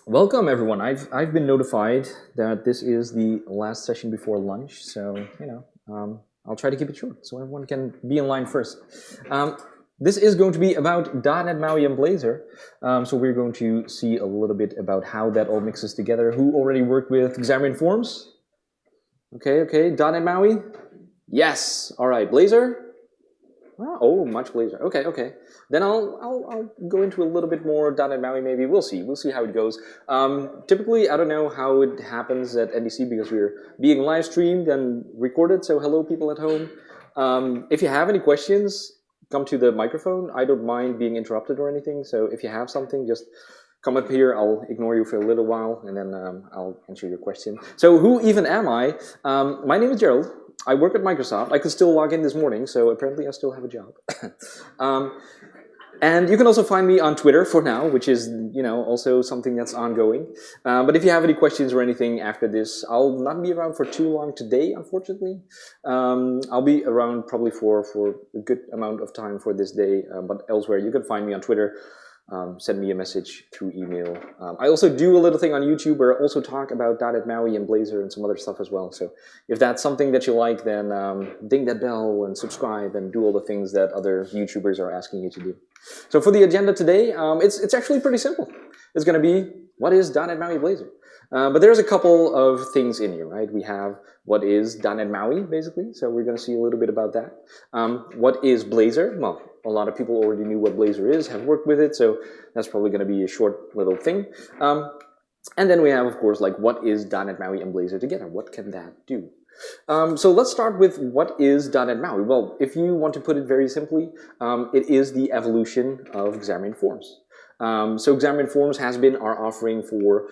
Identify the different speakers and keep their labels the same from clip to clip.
Speaker 1: Welcome everyone. I've been notified that this is the last session before lunch, so I'll try to keep it short so everyone can be in line first. This is going to be about .NET MAUI and Blazor, so we're going to see a little bit about how that all mixes together. Who already worked with Xamarin Forms? Okay. .NET MAUI? Yes. All right. Blazor? Oh, much Blazor. Okay. Then I'll go into a little bit more .NET MAUI maybe. We'll see how it goes. Typically, I don't know how it happens at NDC because we're being live streamed and recorded. So hello, people at home. If you have any questions, come to the microphone. I don't mind being interrupted or anything. So if you have something, just come up here. I'll ignore you for a little while, and then I'll answer your question. So who even am I? My name is Gerald. I work at Microsoft. I could still log in this morning, so apparently I still have a job. And you can also find me on Twitter for now, which is also something that's ongoing. But if you have any questions or anything after this, I'll not be around for too long today, unfortunately. I'll be around probably for a good amount of time for this day, but elsewhere you can find me on Twitter. Send me a message through email. I also do a little thing on YouTube where I also talk about .NET MAUI and Blazor and some other stuff as well. So if that's something that you like, then ding that bell and subscribe and do all the things that other YouTubers are asking you to do. So for the agenda today, it's actually pretty simple. It's going to be, what is .NET MAUI Blazor? But there's a couple of things in here, right? We have what is .NET MAUI, basically. So we're going to see a little bit about that. What is Blazor? Well, a lot of people already knew what Blazor is, have worked with it, so that's probably going to be a short little thing. And then we have, of course, like what is .NET MAUI and Blazor together? What can that do? So let's start with what is .NET MAUI. Well, if you want to put it very simply, it is the evolution of Xamarin Forms. So Xamarin Forms has been our offering for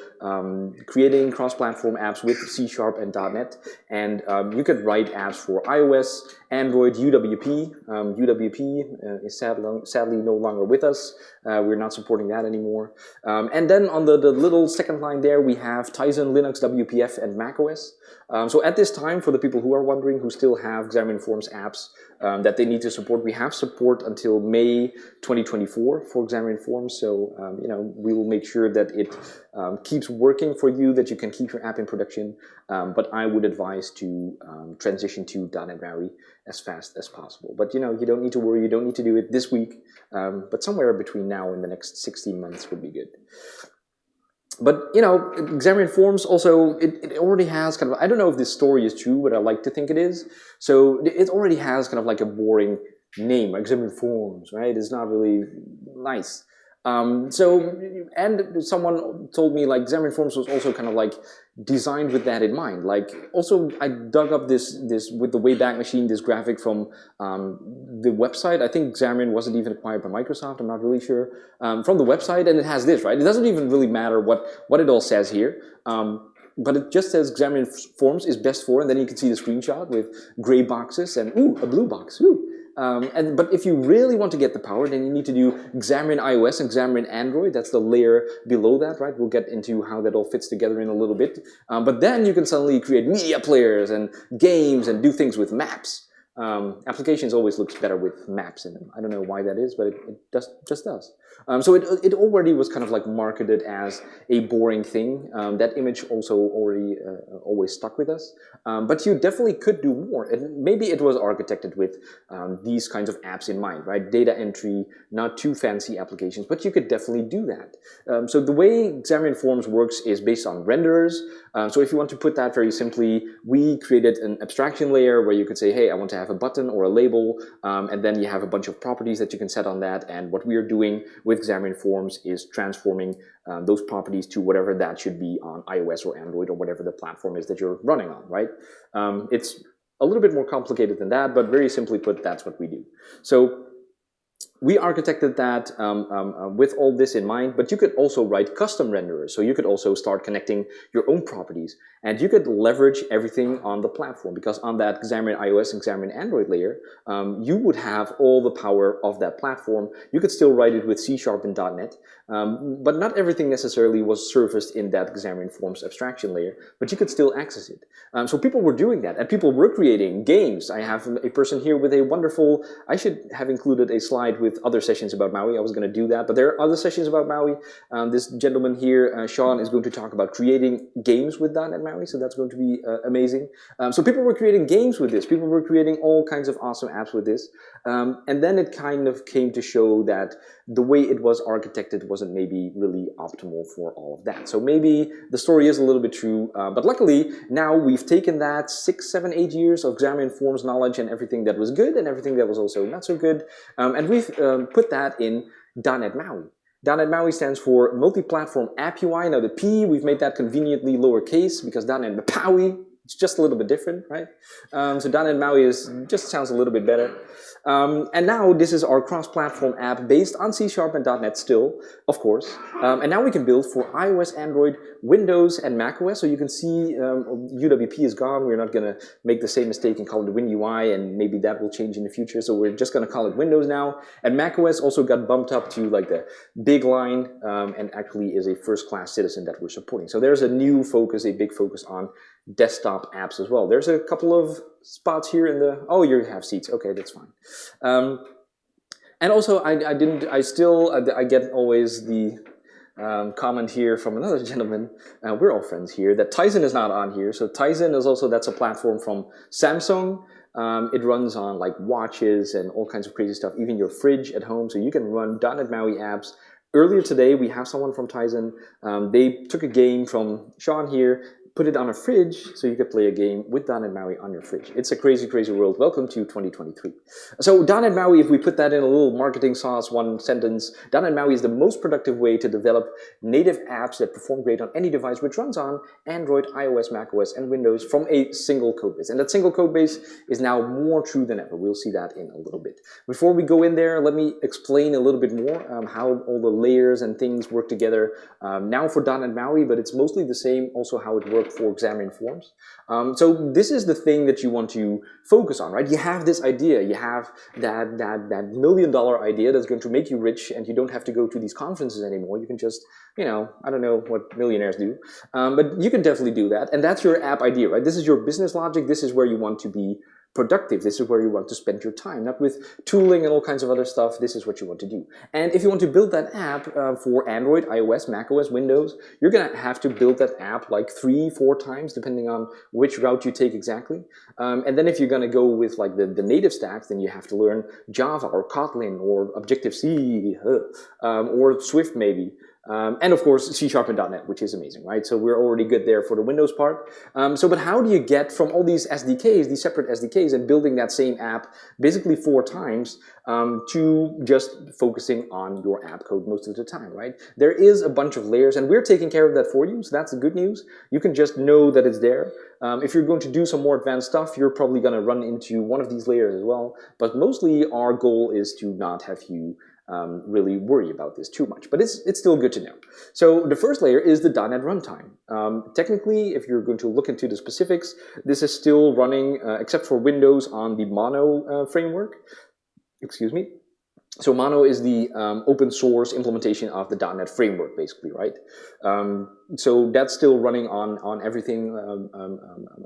Speaker 1: creating cross-platform apps with C# and .NET, and you could write apps for iOS, Android, UWP. UWP is sadly no longer with us. We're not supporting that anymore. And then on the little second line there, we have Tizen, Linux, WPF, and macOS. So at this time, for the people who are wondering, who still have Xamarin Forms apps that they need to support, we have support until May 2024 for Xamarin Forms. So we will make sure that it keeps working for you, that you can keep your app in production. But I would advise to transition to .NET MAUI as fast as possible. But you don't need to worry. You don't need to do it this week. But somewhere between now and the next 16 months would be good. But Xamarin Forms also, it already has kind of, I don't know if this story is true, but I like to think it is. So it already has kind of like a boring name, like Xamarin Forms, right? It's not really nice. And someone told me like Xamarin Forms was also kind of like designed with that in mind. Like also I dug up this with the Wayback Machine, this graphic from the website. I think Xamarin wasn't even acquired by Microsoft, I'm not really sure. From the website, and it has this, right? It doesn't even really matter what it all says here. But it just says Xamarin Forms is best for, and then you can see the screenshot with gray boxes and a blue box. But if you really want to get the power, then you need to do Xamarin iOS and Xamarin Android. That's the layer below that, right? We'll get into how that all fits together in a little bit. But then you can suddenly create media players and games and do things with maps. Applications always looks better with maps in them. I don't know why that is, but it just does. So it already was kind of like marketed as a boring thing. That image also already always stuck with us. But you definitely could do more. And maybe it was architected with these kinds of apps in mind, right? Data entry, not too fancy applications, but you could definitely do that. So the way Xamarin Forms works is based on renderers. So if you want to put that very simply, we created an abstraction layer where you could say, hey, I want to have a button or a label, and then you have a bunch of properties that you can set on that. And what we are doing with Xamarin Forms is transforming those properties to whatever that should be on iOS or Android or whatever the platform is that you're running on, right? It's a little bit more complicated than that, but very simply put, that's what we do. So we architected that with all this in mind, but you could also write custom renderers. So you could also start connecting your own properties, and you could leverage everything on the platform, because on that Xamarin iOS and Xamarin Android layer, you would have all the power of that platform. You could still write it with C# and .NET, But not everything necessarily was surfaced in that Xamarin Forms abstraction layer, but you could still access it. So people were doing that, and people were creating games. I have a person here with a wonderful, I should have included a slide with other sessions about MAUI. I was going to do that, but there are other sessions about MAUI. This gentleman here, Sean, is going to talk about creating games with .NET MAUI, so that's going to be amazing. So people were creating games with this. People were creating all kinds of awesome apps with this. And then it kind of came to show that the way it was architected wasn't maybe really optimal for all of that. So maybe the story is a little bit true, but luckily now we've taken that 6, 7, 8 years of Xamarin Forms knowledge and everything that was good and everything that was also not so good, and we've put that in .NET MAUI. .NET MAUI stands for Multi-Platform App UI. Now the P, we've made that conveniently lowercase because .NET MAUI, it's just a little bit different, right? So .NET MAUI just sounds a little bit better. And now this is our cross-platform app based on C# and .NET still, of course. And now we can build for iOS, Android, Windows, and macOS. So you can see UWP is gone. We're not going to make the same mistake and call it WinUI, and maybe that will change in the future. So we're just going to call it Windows now. And macOS also got bumped up to like the big line, and actually is a first-class citizen that we're supporting. So there's a new focus, a big focus on desktop apps as well. There's a couple of spots here in the, oh, you have seats. Okay, that's fine. And also, I get always the comment here from another gentleman, we're all friends here, that Tizen is not on here. So Tizen is also, that's a platform from Samsung. It runs on like watches and all kinds of crazy stuff, even your fridge at home. So you can run .NET MAUI apps. Earlier today, we have someone from Tizen. They took a game from Sean here, put it on a fridge so you could play a game with .NET MAUI on your fridge. It's a crazy, crazy world. Welcome to 2023. So .NET MAUI, if we put that in a little marketing sauce, one sentence, .NET MAUI is the most productive way to develop native apps that perform great on any device which runs on Android, iOS, macOS, and Windows from a single code base. And that single code base is now more true than ever. We'll see that in a little bit. Before we go in there, let me explain a little bit more how all the layers and things work together now for .NET MAUI, but it's mostly the same also how it works for Xamarin Forms. So this is the thing that you want to focus on, right? You have this idea, you have that $1 million idea that's going to make you rich, and you don't have to go to these conferences anymore. You can just, you know, I don't know what millionaires do, but you can definitely do that. And that's your app idea, right? This is your business logic. This is where you want to be productive. This is where you want to spend your time, not with tooling and all kinds of other stuff. This is what you want to do. And if you want to build that app for Android, iOS, macOS, Windows, you're going to have to build that app like 3-4 times, depending on which route you take exactly. And then if you're going to go with like the native stacks, then you have to learn Java or Kotlin or Objective-C or Swift maybe. And of course, C# and .NET, which is amazing, right? So we're already good there for the Windows part. But how do you get from all these SDKs, these separate SDKs, and building that same app basically 4 times to just focusing on your app code most of the time, right? There is a bunch of layers, and we're taking care of that for you, so that's the good news. You can just know that it's there. If you're going to do some more advanced stuff, you're probably going to run into one of these layers as well. But mostly our goal is to not have you really worry about this too much, but it's still good to know. So the first layer is the .NET runtime. Technically, if you're going to look into the specifics, this is still running, except for Windows, on the Mono framework. Excuse me. So Mono is the open source implementation of the .NET framework, basically, right? So that's still running on everything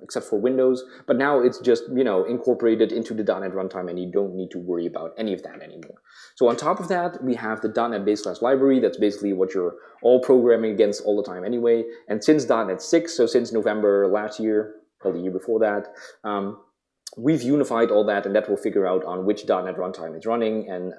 Speaker 1: except for Windows, but now it's just, you know, incorporated into the .NET runtime, and you don't need to worry about any of that anymore. So on top of that, we have the .NET base class library. That's basically what you're all programming against all the time anyway. And since .NET 6, so since November last year, or the year before that, we've unified all that, and that will figure out on which .NET runtime it's running, and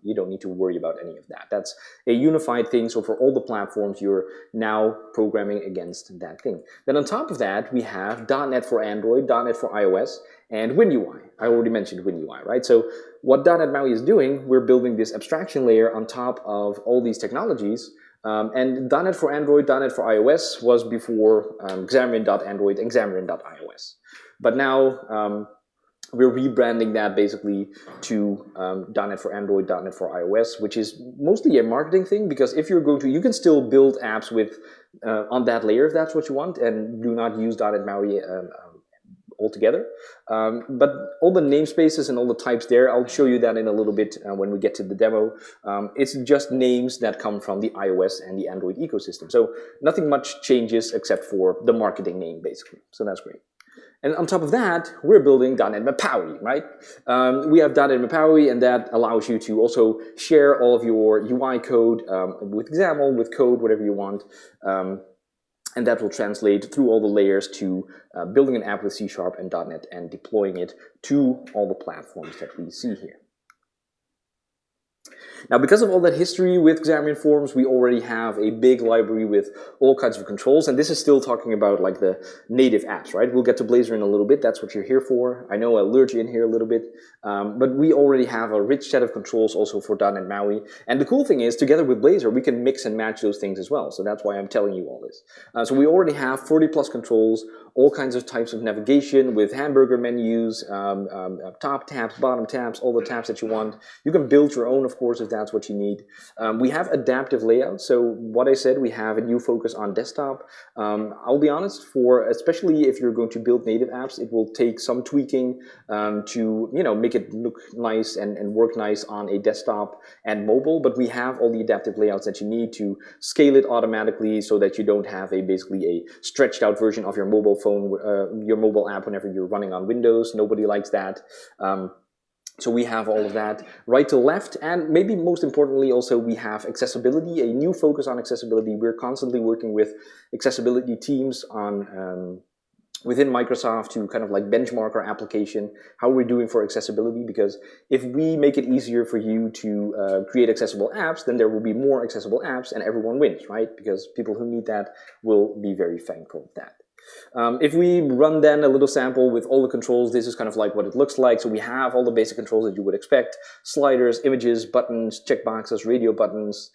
Speaker 1: you don't need to worry about any of that. That's a unified thing, so for all the platforms, you're now programming against that thing. Then on top of that, we have .NET for Android, .NET for iOS, and WinUI. I already mentioned WinUI, right? So what .NET MAUI is doing, we're building this abstraction layer on top of all these technologies. And .NET for Android, .NET for iOS was before Xamarin.Android and Xamarin.iOS. But now, we're rebranding that basically to .NET for Android, .NET for iOS, which is mostly a marketing thing, because if you're going to, you can still build apps with on that layer if that's what you want, and do not use .NET MAUI altogether. But all the namespaces and all the types there, I'll show you that in a little bit when we get to the demo. It's just names that come from the iOS and the Android ecosystem. So nothing much changes except for the marketing name, basically. So that's great. And on top of that, we're building .NET MAUI, right? We have .NET MAUI, and that allows you to also share all of your UI code with XAML, with code, whatever you want. And that will translate through all the layers to building an app with C# and .NET and deploying it to all the platforms that we see here. Now, because of all that history with Xamarin Forms, we already have a big library with all kinds of controls, and this is still talking about like the native apps, right? We'll get to Blazor in a little bit. That's what you're here for. I know I lured you in here a little bit, but we already have a rich set of controls also for .NET MAUI. And the cool thing is, together with Blazor, we can mix and match those things as well. So that's why I'm telling you all this. So we already have 40+ controls, all kinds of types of navigation with hamburger menus, top tabs, bottom tabs, all the tabs that you want. You can build your own, of course, if that's what you need. We have adaptive layout. So what I said, we have a new focus on desktop. I'll be honest, especially if you're going to build native apps, it will take some tweaking to make it look nice and work nice on a desktop and mobile. But we have all the adaptive layouts that you need to scale it automatically so that you don't have basically a stretched out version of your mobile phone, your mobile app whenever you're running on Windows. Nobody likes that. So we have all of that right to left, and maybe most importantly also we have accessibility, a new focus on accessibility. We're constantly working with accessibility teams on within Microsoft to kind of like benchmark our application, how we're doing for accessibility, because if we make it easier for you to create accessible apps, then there will be more accessible apps and everyone wins, right? Because people who need that will be very thankful of that. If we run then a little sample with all the controls, this is kind of like what it looks like. So we have all the basic controls that you would expect: sliders, images, buttons, checkboxes, radio buttons,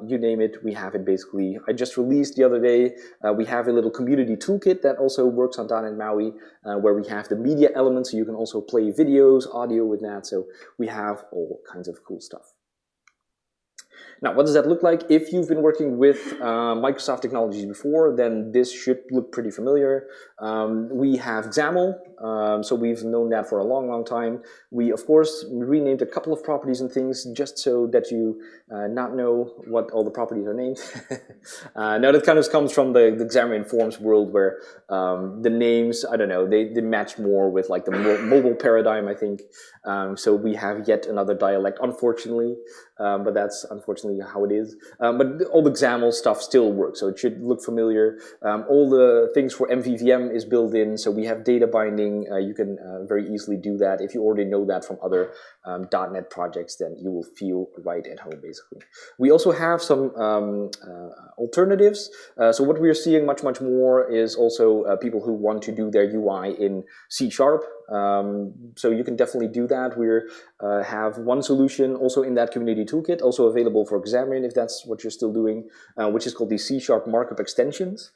Speaker 1: you name it, we have it basically. I just released the other day, we have a little community toolkit that also works on .NET MAUI, where we have the media elements, so you can also play videos, audio with that. So we have all kinds of cool stuff. Now, what does that look like? If you've been working with Microsoft technologies before, then this should look pretty familiar. We have XAML, so we've known that for a long, long time. We, of course, renamed a couple of properties and things just so that you not know what all the properties are named. Now, that kind of comes from the Xamarin Forms world where the names, I don't know, they match more with like the mobile paradigm, I think. So we have yet another dialect, unfortunately, but that's unfortunately how it is. But all the XAML stuff still works, so it should look familiar. All the things for MVVM is built in, so we have data binding. You can very easily do that. If you already know that from other .NET projects, then you will feel right at home, basically. We also have some alternatives. So what we are seeing much more is also people who want to do their UI in C#. So you can definitely do that. We have one solution also in that community toolkit, also available for Xamarin if that's what you're still doing, which is called the C# markup extensions,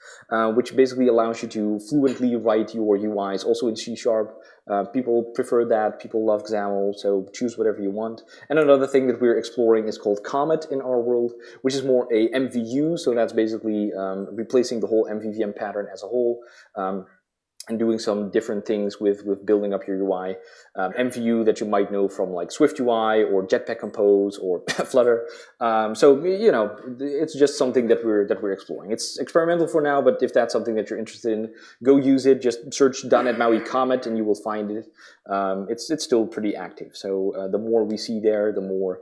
Speaker 1: which basically allows you to fluently write your UIs also in C#. People prefer that, people love XAML, so choose whatever you want. And another thing that we're exploring is called Comet in our world, which is more a MVU, so that's basically replacing the whole MVVM pattern as a whole. And doing some different things with building up your UI. MVU that you might know from like Swift UI or Jetpack Compose or Flutter. So, you know, it's just something that we're exploring. It's experimental for now, but if that's something that you're interested in, go use it. Just search .NET MAUI Comet and you will find it. It's still pretty active. So the more we see there, the more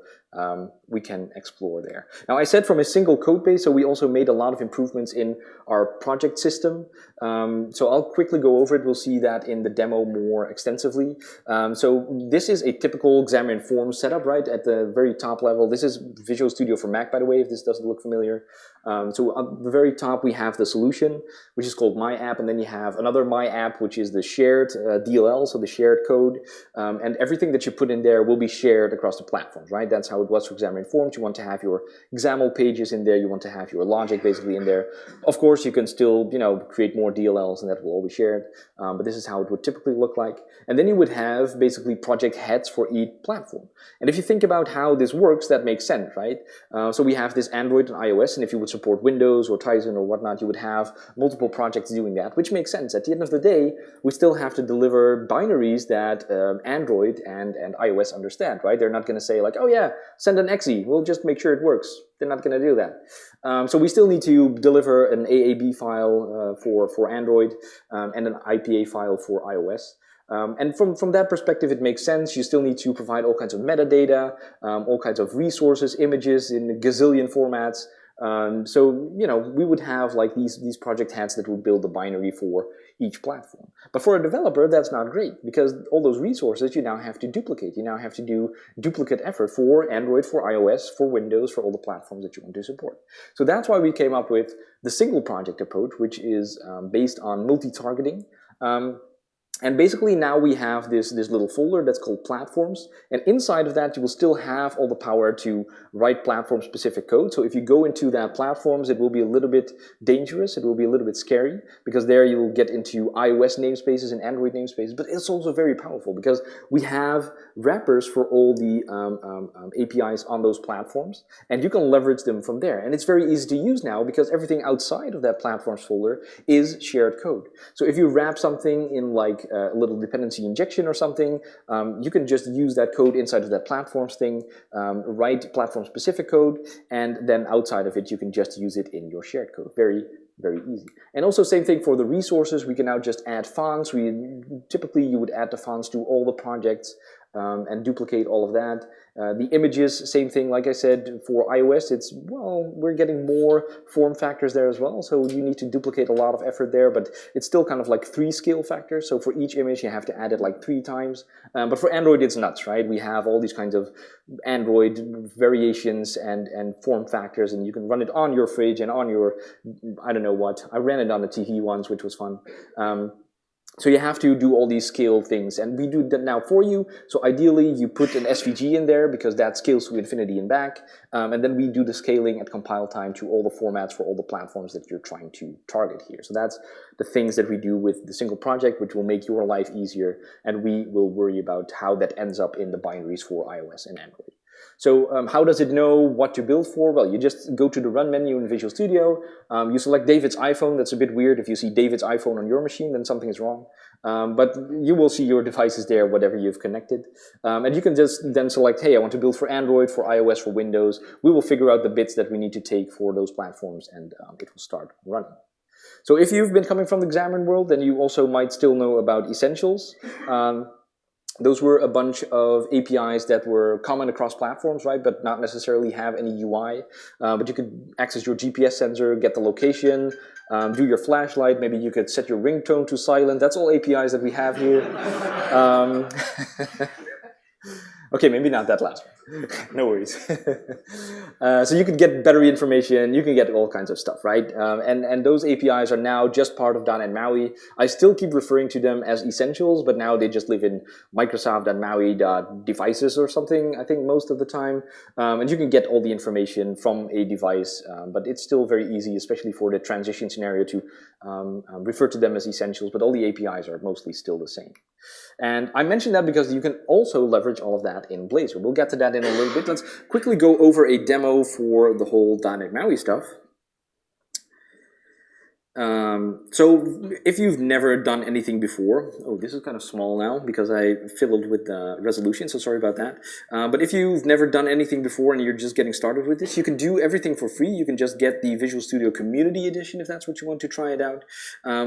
Speaker 1: we can explore there. Now, I said from a single code base, so we also made a lot of improvements in our project system. So I'll quickly go over it. We'll see that in the demo more extensively. So this is a typical Xamarin Forms setup, right? At the very top level. This is Visual Studio for Mac, by the way, if this doesn't look familiar. So at the very top, we have the solution, which is called My App, and then you have another My App, which is the shared DLL, so the shared code, and everything that you put in there will be shared across the platforms, right? That's how it was for Examiner Informed. You want to have your XAML pages in there. You want to have your logic basically in there. Of course, you can still, create more DLLs, and that will all be shared. But this is how it would typically look like. And then you would have basically project heads for each platform. And if you think about how this works, that makes sense, right? So we have this Android and iOS, and if you would support Windows or Tizen or whatnot, you would have multiple projects doing that, which makes sense. At the end of the day, we still have to deliver binaries that Android and iOS understand, right? They're not going to say like, oh yeah, send an exe, we'll just make sure it works. They're not going to do that. So we still need to deliver an AAB file for Android and an IPA file for iOS. And from that perspective, it makes sense. You still need to provide all kinds of metadata, all kinds of resources, images in a gazillion formats. So, we would have like these project heads that would build the binary for each platform. But for a developer, that's not great, because all those resources you now have to duplicate. You now have to do duplicate effort for Android, for iOS, for Windows, for all the platforms that you want to support. So that's why we came up with the single project approach, which is based on multi-targeting. And basically now we have this little folder that's called platforms, and inside of that you will still have all the power to write platform specific code. So if you go into that platforms, it will be a little bit dangerous, it will be a little bit scary, because there you will get into iOS namespaces and Android namespaces, but it's also very powerful because we have wrappers for all the APIs on those platforms, and you can leverage them from there. And it's very easy to use now because everything outside of that platforms folder is shared code. So if you wrap something in like a little dependency injection or something, you can just use that code inside of that platforms thing, write platform specific code, and then outside of it you can just use it in your shared code. Very, very easy. And also same thing for the resources. We can now just add fonts. Typically you would add the fonts to all the projects and duplicate all of that. The images, same thing, like I said, for iOS, we're getting more form factors there as well, so you need to duplicate a lot of effort there, but it's still kind of like 3 scale factors, so for each image you have to add it like 3 times. But for Android it's nuts, right? We have all these kinds of Android variations and form factors, and you can run it on your fridge and on your, I don't know what. I ran it on the TV once, which was fun. So you have to do all these scale things, and we do that now for you. So ideally you put an SVG in there because that scales to infinity and back, and then we do the scaling at compile time to all the formats for all the platforms that you're trying to target here. So that's the things that we do with the single project, which will make your life easier, and we will worry about how that ends up in the binaries for iOS and Android. So how does it know what to build for? Well, you just go to the Run menu in Visual Studio, you select David's iPhone. That's a bit weird. If you see David's iPhone on your machine, then something is wrong. But you will see your devices there, whatever you've connected. And you can just then select, hey, I want to build for Android, for iOS, for Windows. We will figure out the bits that we need to take for those platforms, and it will start running. So if you've been coming from the Xamarin world, then you also might still know about Essentials. Those were a bunch of APIs that were common across platforms, right, but not necessarily have any UI. But you could access your GPS sensor, get the location, do your flashlight. Maybe you could set your ringtone to silent. That's all APIs that we have here. Okay, maybe not that last one. No worries. So you could get battery information, you can get all kinds of stuff, right? And those APIs are now just part of .NET MAUI. I still keep referring to them as Essentials, but now they just live in Microsoft.MAUI.devices or something, I think most of the time. And you can get all the information from a device, but it's still very easy, especially for the transition scenario, to refer to them as Essentials, but all the APIs are mostly still the same. And I mentioned that because you can also leverage all of that in Blazor. We'll get to that in a little bit. Let's quickly go over a demo for the whole .NET MAUI stuff. So if you've never done anything before, oh, this is kind of small now because I fiddled with the resolution, so sorry about that. But if you've never done anything before and you're just getting started with this, you can do everything for free. You can just get the Visual Studio Community Edition if that's what you want to try it out.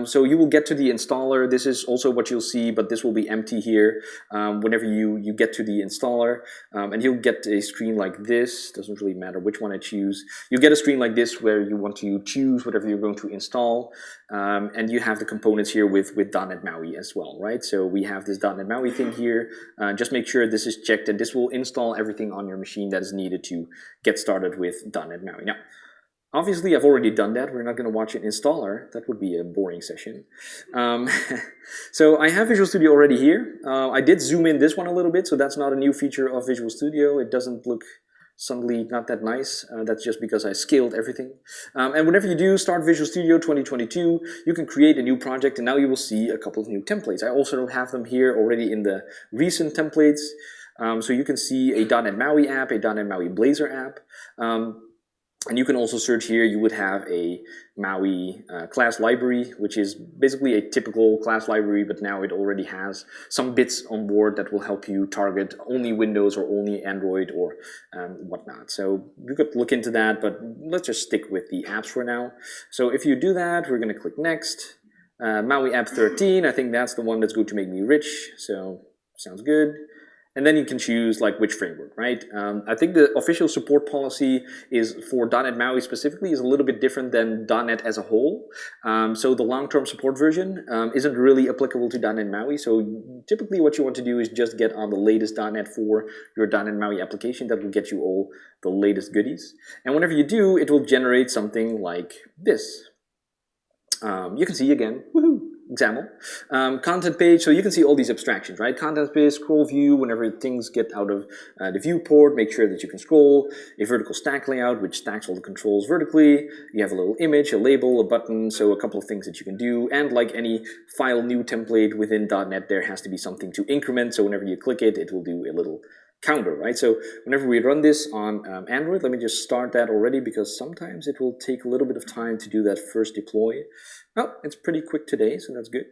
Speaker 1: So you will get to the installer. This is also what you'll see, but this will be empty here whenever you get to the installer. And you'll get a screen like this. Doesn't really matter which one I choose. You'll get a screen like this where you want to choose whatever you're going to install. And you have the components here with .NET MAUI as well, right? So we have this .NET MAUI thing here. Just make sure this is checked, and this will install everything on your machine that is needed to get started with .NET MAUI. Now, obviously, I've already done that. We're not going to watch an installer. That would be a boring session. So I have Visual Studio already here. I did zoom in this one a little bit, so that's not a new feature of Visual Studio. It doesn't look suddenly not that nice. That's just because I scaled everything. And whenever you do start Visual Studio 2022, you can create a new project, and now you will see a couple of new templates. I also have them here already in the recent templates. So you can see a .NET MAUI app, a .NET MAUI Blazor app. And you can also search here, you would have a MAUI class library, which is basically a typical class library, but now it already has some bits on board that will help you target only Windows or only Android or whatnot. So you could look into that, but let's just stick with the apps for now. So if you do that, we're going to click Next. MAUI app 13, I think that's the one that's going to make me rich, so sounds good. And then you can choose like which framework, right? I think the official support policy is for .NET MAUI specifically is a little bit different than .NET as a whole. So the long-term support version isn't really applicable to .NET MAUI. So typically what you want to do is just get on the latest .NET for your .NET MAUI application. That will get you all the latest goodies. And whenever you do, it will generate something like this. You can see again, woohoo! Example, content page, so you can see all these abstractions, right? Content page, scroll view, whenever things get out of the viewport, make sure that you can scroll. A vertical stack layout, which stacks all the controls vertically. You have a little image, a label, a button, so a couple of things that you can do. And like any file new template within .NET, there has to be something to increment, so whenever you click it, it will do a little counter, right? So whenever we run this on Android, let me just start that already, because sometimes it will take a little bit of time to do that first deploy. Oh, it's pretty quick today, so that's good.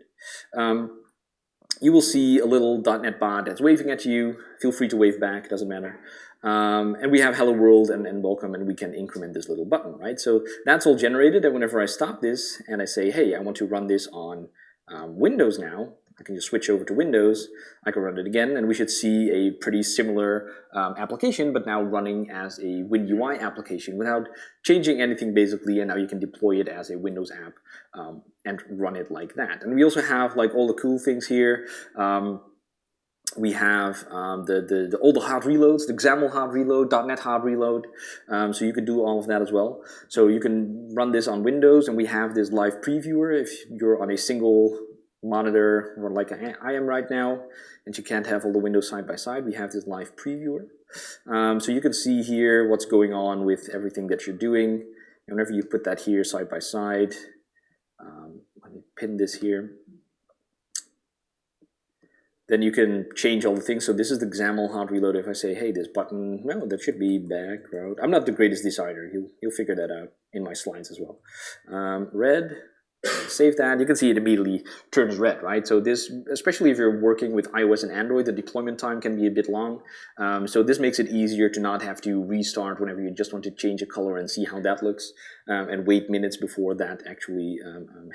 Speaker 1: You will see a little .NET bot that's waving at you. Feel free to wave back, doesn't matter. And we have hello world and welcome, and we can increment this little button, right? So that's all generated, and whenever I stop this and I say, hey, I want to run this on Windows now, I can just switch over to Windows, I can run it again, and we should see a pretty similar application, but now running as a WinUI application without changing anything basically, and now you can deploy it as a Windows app and run it like that. And we also have like all the cool things here. We have all the hard reloads, the XAML hard reload, .NET hard reload, so you can do all of that as well. So you can run this on Windows, and we have this live previewer if you're on a single monitor, or like I am right now, and you can't have all the windows side by side. We have this live previewer. So you can see here what's going on with everything that you're doing. And whenever you put that here side by side, let me pin this here. Then you can change all the things. So this is the XAML hard reload. If I say, hey, this button, no, that should be background. I'm not the greatest designer. You'll figure that out in my slides as well. Red. Save that. You can see it immediately turns red, right? So this, especially if you're working with iOS and Android, the deployment time can be a bit long. So this makes it easier to not have to restart whenever you just want to change a color and see how that looks, and wait minutes before that actually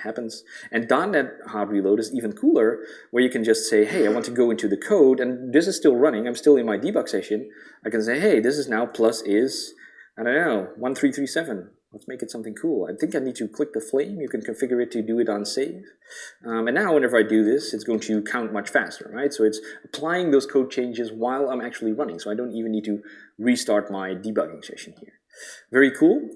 Speaker 1: happens. And .NET hard reload is even cooler, where you can just say, hey, I want to go into the code, and this is still running. I'm still in my debug session. I can say, hey, this is now plus is, I don't know, 1337. Let's make it something cool. I think I need to click the flame. You can configure it to do it on save. And now whenever I do this, it's going to count much faster, right? So it's applying those code changes while I'm actually running. So I don't even need to restart my debugging session here. Very cool.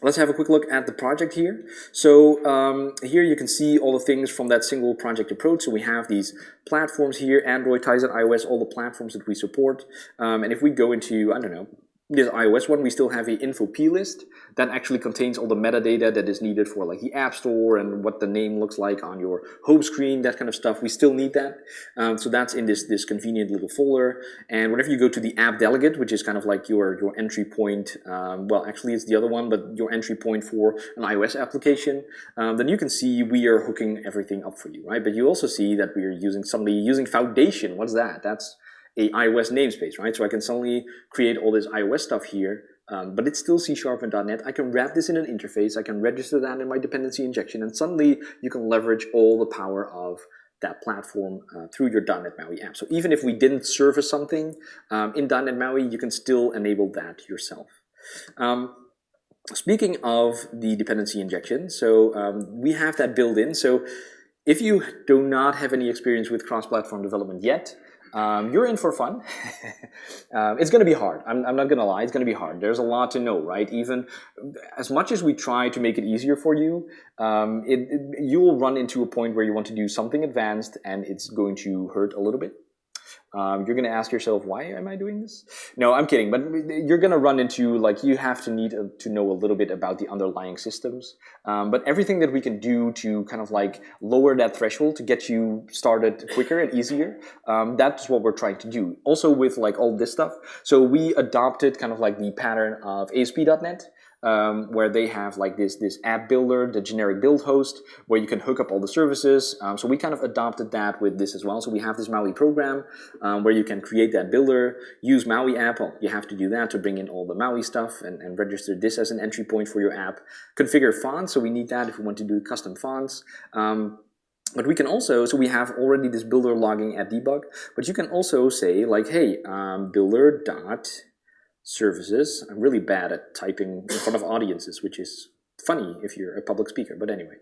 Speaker 1: Let's have a quick look at the project here. So here you can see all the things from that single project approach. So we have these platforms here, Android, Tizen, iOS, all the platforms that we support. And if we go into, I don't know, this iOS one, we still have an info plist that actually contains all the metadata that is needed for like the App Store and what the name looks like on your home screen, that kind of stuff. We still need that. So that's in this convenient little folder. And whenever you go to the app delegate, which is kind of like your entry point, well, actually it's the other one, but your entry point for an iOS application, then you can see we are hooking everything up for you, right? But you also see that we are using Foundation. What's that? That's a iOS namespace, right? So I can suddenly create all this iOS stuff here, but it's still C# and .NET. I can wrap this in an interface. I can register that in my dependency injection, and suddenly you can leverage all the power of that platform through your .NET MAUI app. So even if we didn't service something in .NET MAUI, you can still enable that yourself. Speaking of the dependency injection, so we have that built in. So if you do not have any experience with cross-platform development yet, you're in for fun. It's going to be hard. I'm not going to lie. It's going to be hard. There's a lot to know, right? Even as much as we try to make it easier for you, you will run into a point where you want to do something advanced and it's going to hurt a little bit. You're going to ask yourself, why am I doing this? No, I'm kidding. But you're going to run into, like, you have to need to know a little bit about the underlying systems. But everything that we can do to kind of like lower that threshold to get you started quicker and easier, that's what we're trying to do. Also with like all this stuff. So we adopted kind of like the pattern of ASP.NET. Where they have like this app builder, the generic build host, where you can hook up all the services. So we kind of adopted that with this as well. So we have this MAUI program where you can create that builder, use MAUI app. Well, you have to do that to bring in all the MAUI stuff and register this as an entry point for your app. Configure fonts, so we need that if we want to do custom fonts. But we can also, so we have already this builder logging at debug, but you can also say like, hey, builder dot services. I'm really bad at typing in front of audiences, which is funny if you're a public speaker, but anyway.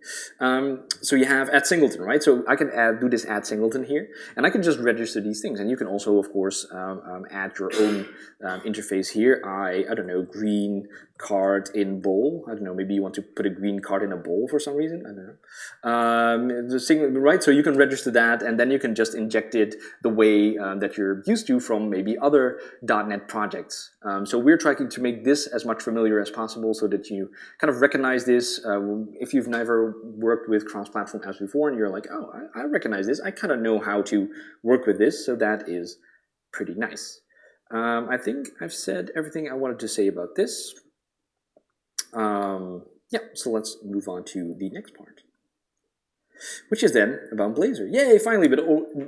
Speaker 1: So you have add singleton, right? So I can do this add singleton here, and I can just register these things. And you can also, of course, add your own interface here. I don't know, green card in bowl. I don't know, maybe you want to put a green card in a bowl for some reason. I don't know. Right, so you can register that, and then you can just inject it the way that you're used to from maybe other .NET projects. So we're trying to make this as much familiar as possible so that you kind of recognize this. If you've never worked with cross-platform apps before and you're like, oh, I recognize this, I kind of know how to work with this, so that is pretty nice. I think I've said everything I wanted to say about this. Yeah, so let's move on to the next part, which is then about Blazor. Yay, finally, but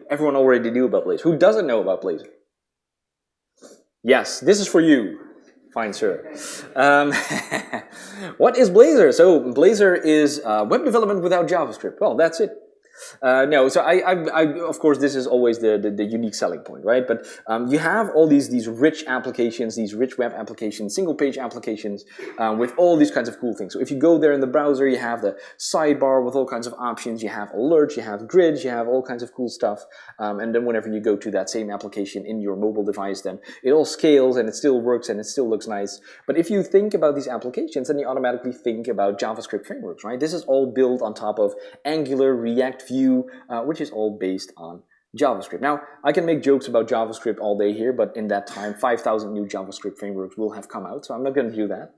Speaker 1: everyone already knew about Blazor. Who doesn't know about Blazor? Yes, this is for you, fine sir. What is Blazor? So Blazor is web development without JavaScript. Well, that's it. No, so I of course, this is always the unique selling point, right? But you have all these rich applications, these rich web applications, single page applications with all these kinds of cool things. So if you go there in the browser, you have the sidebar with all kinds of options, you have alerts, you have grids, you have all kinds of cool stuff. And then whenever you go to that same application in your mobile device, then it all scales and it still works and it still looks nice. But if you think about these applications, then you automatically think about JavaScript frameworks, right? This is all built on top of Angular, React, Vue, which is all based on JavaScript. Now, I can make jokes about JavaScript all day here, but in that time, 5,000 new JavaScript frameworks will have come out, so I'm not going to do that.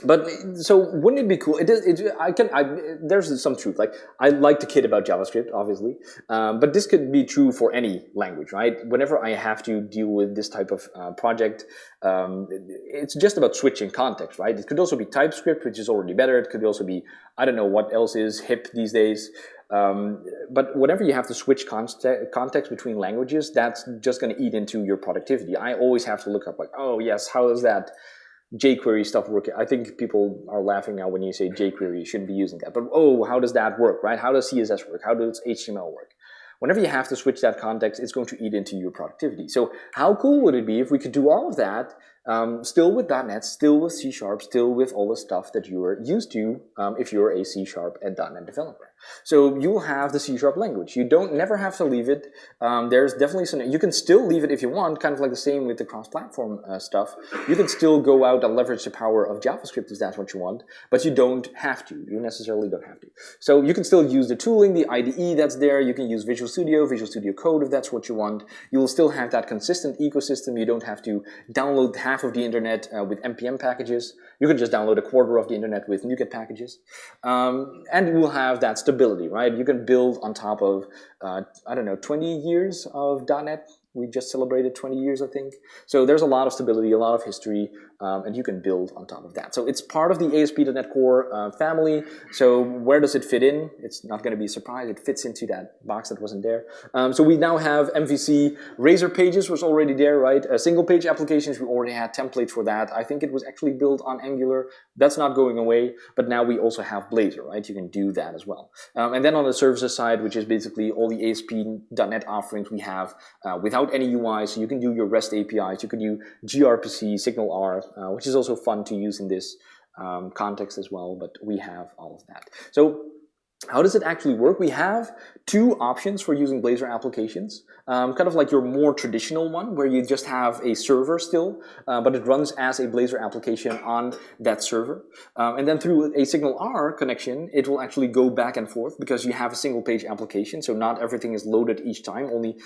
Speaker 1: But so wouldn't it be cool? There's some truth. Like, I like to kid about JavaScript, obviously, but this could be true for any language, right? Whenever I have to deal with this type of project, it's just about switching context, right? It could also be TypeScript, which is already better. It could also be, I don't know what else is hip these days. But whenever you have to switch context between languages, that's just going to eat into your productivity. I always have to look up like, oh yes, how does that jQuery stuff work? I think people are laughing now when you say jQuery, you shouldn't be using that. But oh, how does that work, right? How does CSS work? How does HTML work? Whenever you have to switch that context, it's going to eat into your productivity. So how cool would it be if we could do all of that still with .NET, still with C#, still with all the stuff that you're used to if you're a C# and .NET developer. So you will have the C# language. You never have to leave it. There's definitely some, you can still leave it if you want, kind of like the same with the cross-platform stuff. You can still go out and leverage the power of JavaScript if that's what you want, but you don't have to. You necessarily don't have to. So you can still use the tooling, the IDE that's there. You can use Visual Studio Code if that's what you want. You will still have that consistent ecosystem. You don't have to download half of the internet with NPM packages. You can just download a quarter of the internet with NuGet packages. And you will have that stability, right? You can build on top of, I don't know, 20 years of .NET. We just celebrated 20 years, I think. So there's a lot of stability, a lot of history, and you can build on top of that. So it's part of the ASP.NET Core family. So where does it fit in? It's not going to be a surprise. It fits into that box that wasn't there. So we now have MVC. Razor Pages was already there, right? Single page applications, we already had templates for that. I think it was actually built on Angular. That's not going away. But now we also have Blazor, right? You can do that as well. And then on the services side, which is basically all the ASP.NET offerings we have without any UI, so you can do your REST APIs, you can do gRPC, SignalR, which is also fun to use in this context as well, but we have all of that. So How does it actually work? We have two options for using Blazor applications. Kind of like your more traditional one, where you just have a server still, but it runs as a Blazor application on that server. And then through a SignalR connection, it will actually go back and forth because you have a single page application, so not everything is loaded each time, only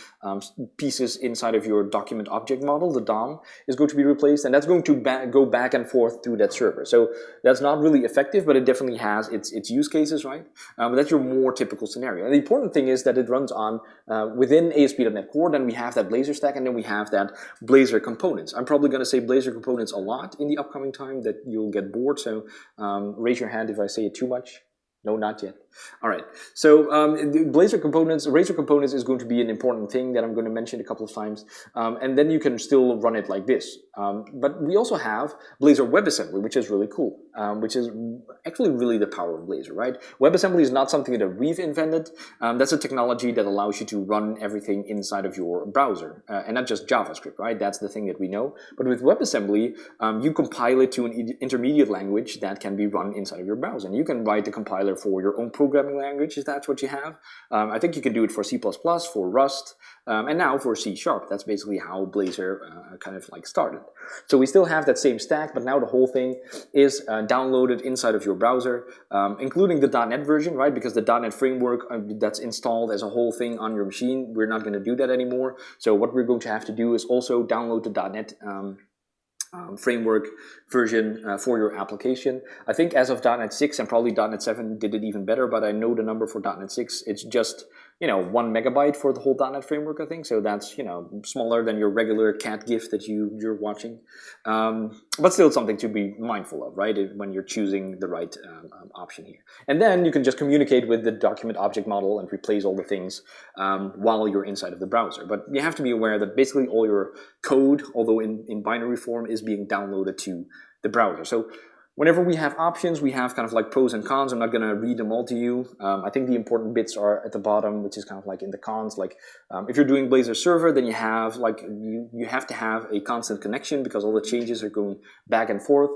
Speaker 1: pieces inside of your document object model, the DOM, is going to be replaced, and that's going to go back and forth through that server. So that's not really effective, but it definitely has its use cases, right? But that's your more typical scenario. And the important thing is that it runs on within ASP.NET Core. Then we have that Blazor stack, and then we have that Blazor components. I'm probably going to say Blazor components a lot in the upcoming time that you'll get bored. So raise your hand if I say it too much. No, not yet. All right. So Blazor components, Razor components is going to be an important thing that I'm going to mention a couple of times. And then you can still run it like this. But we also have Blazor WebAssembly, which is really cool, which is actually really the power of Blazor, right? WebAssembly is not something that we've invented. That's a technology that allows you to run everything inside of your browser, and not just JavaScript, right? That's the thing that we know. But with WebAssembly, you compile it to an intermediate language that can be run inside of your browser. And you can write the compiler for your own programming language, if that's what you have. I think you can do it for C++, for Rust, and now for C#. That's basically how Blazor kind of like started. So we still have that same stack, but now the whole thing is downloaded inside of your browser, including the .NET version, right? Because the .NET framework that's installed as a whole thing on your machine, we're not going to do that anymore. So what we're going to have to do is also download the .NET framework version for your application. I think as of .NET 6 and probably .NET 7 did it even better, but I know the number for .NET 6, it's just, 1 megabyte for the whole .NET framework, I think. So that's, smaller than your regular cat GIF that you're watching. But still something to be mindful of, right? When you're choosing the right option here. And then you can just communicate with the document object model and replace all the things while you're inside of the browser. But you have to be aware that basically all your code, although in binary form, is being downloaded to the browser. So whenever we have options, we have kind of like pros and cons. I'm not going to read them all to you. I think the important bits are at the bottom, which is kind of like in the cons. Like if you're doing Blazor server, then you have like you have to have a constant connection because all the changes are going back and forth.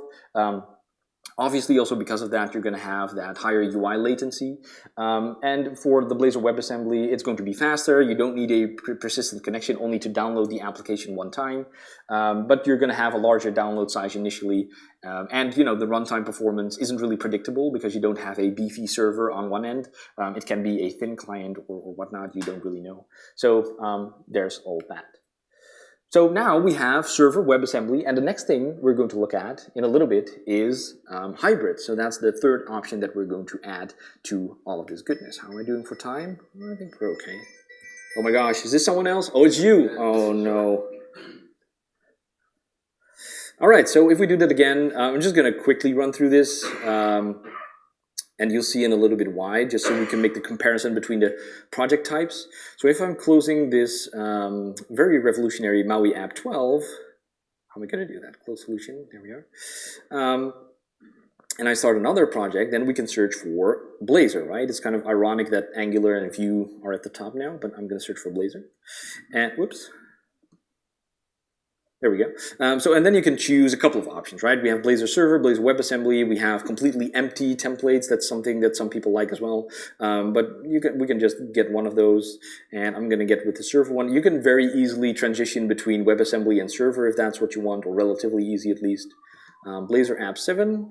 Speaker 1: Obviously, also because of that, you're going to have that higher UI latency. And for the Blazor WebAssembly, it's going to be faster. You don't need a persistent connection only to download the application one time. But you're going to have a larger download size initially. And, the runtime performance isn't really predictable because you don't have a beefy server on one end. It can be a thin client or whatnot. You don't really know. So there's all that. So now we have server WebAssembly, and the next thing we're going to look at in a little bit is hybrid. So that's the third option that we're going to add to all of this goodness. How am I doing for time? I think we're okay. Oh my gosh, is this someone else? Oh, it's you. Oh no. All right, so if we do that again, I'm just going to quickly run through this. And you'll see in a little bit why, just so we can make the comparison between the project types. So if I'm closing this very revolutionary MAUI app 12, how am I going to do that? Close solution, there we are. And I start another project, then we can search for Blazor, right? It's kind of ironic that Angular and Vue are at the top now, but I'm going to search for Blazor. And whoops. There we go. And then you can choose a couple of options, right? We have Blazor Server, Blazor WebAssembly. We have completely empty templates. That's something that some people like as well. But we can just get one of those, and I'm going to get with the server one. You can very easily transition between WebAssembly and server if that's what you want, or relatively easy at least. Blazor App 7.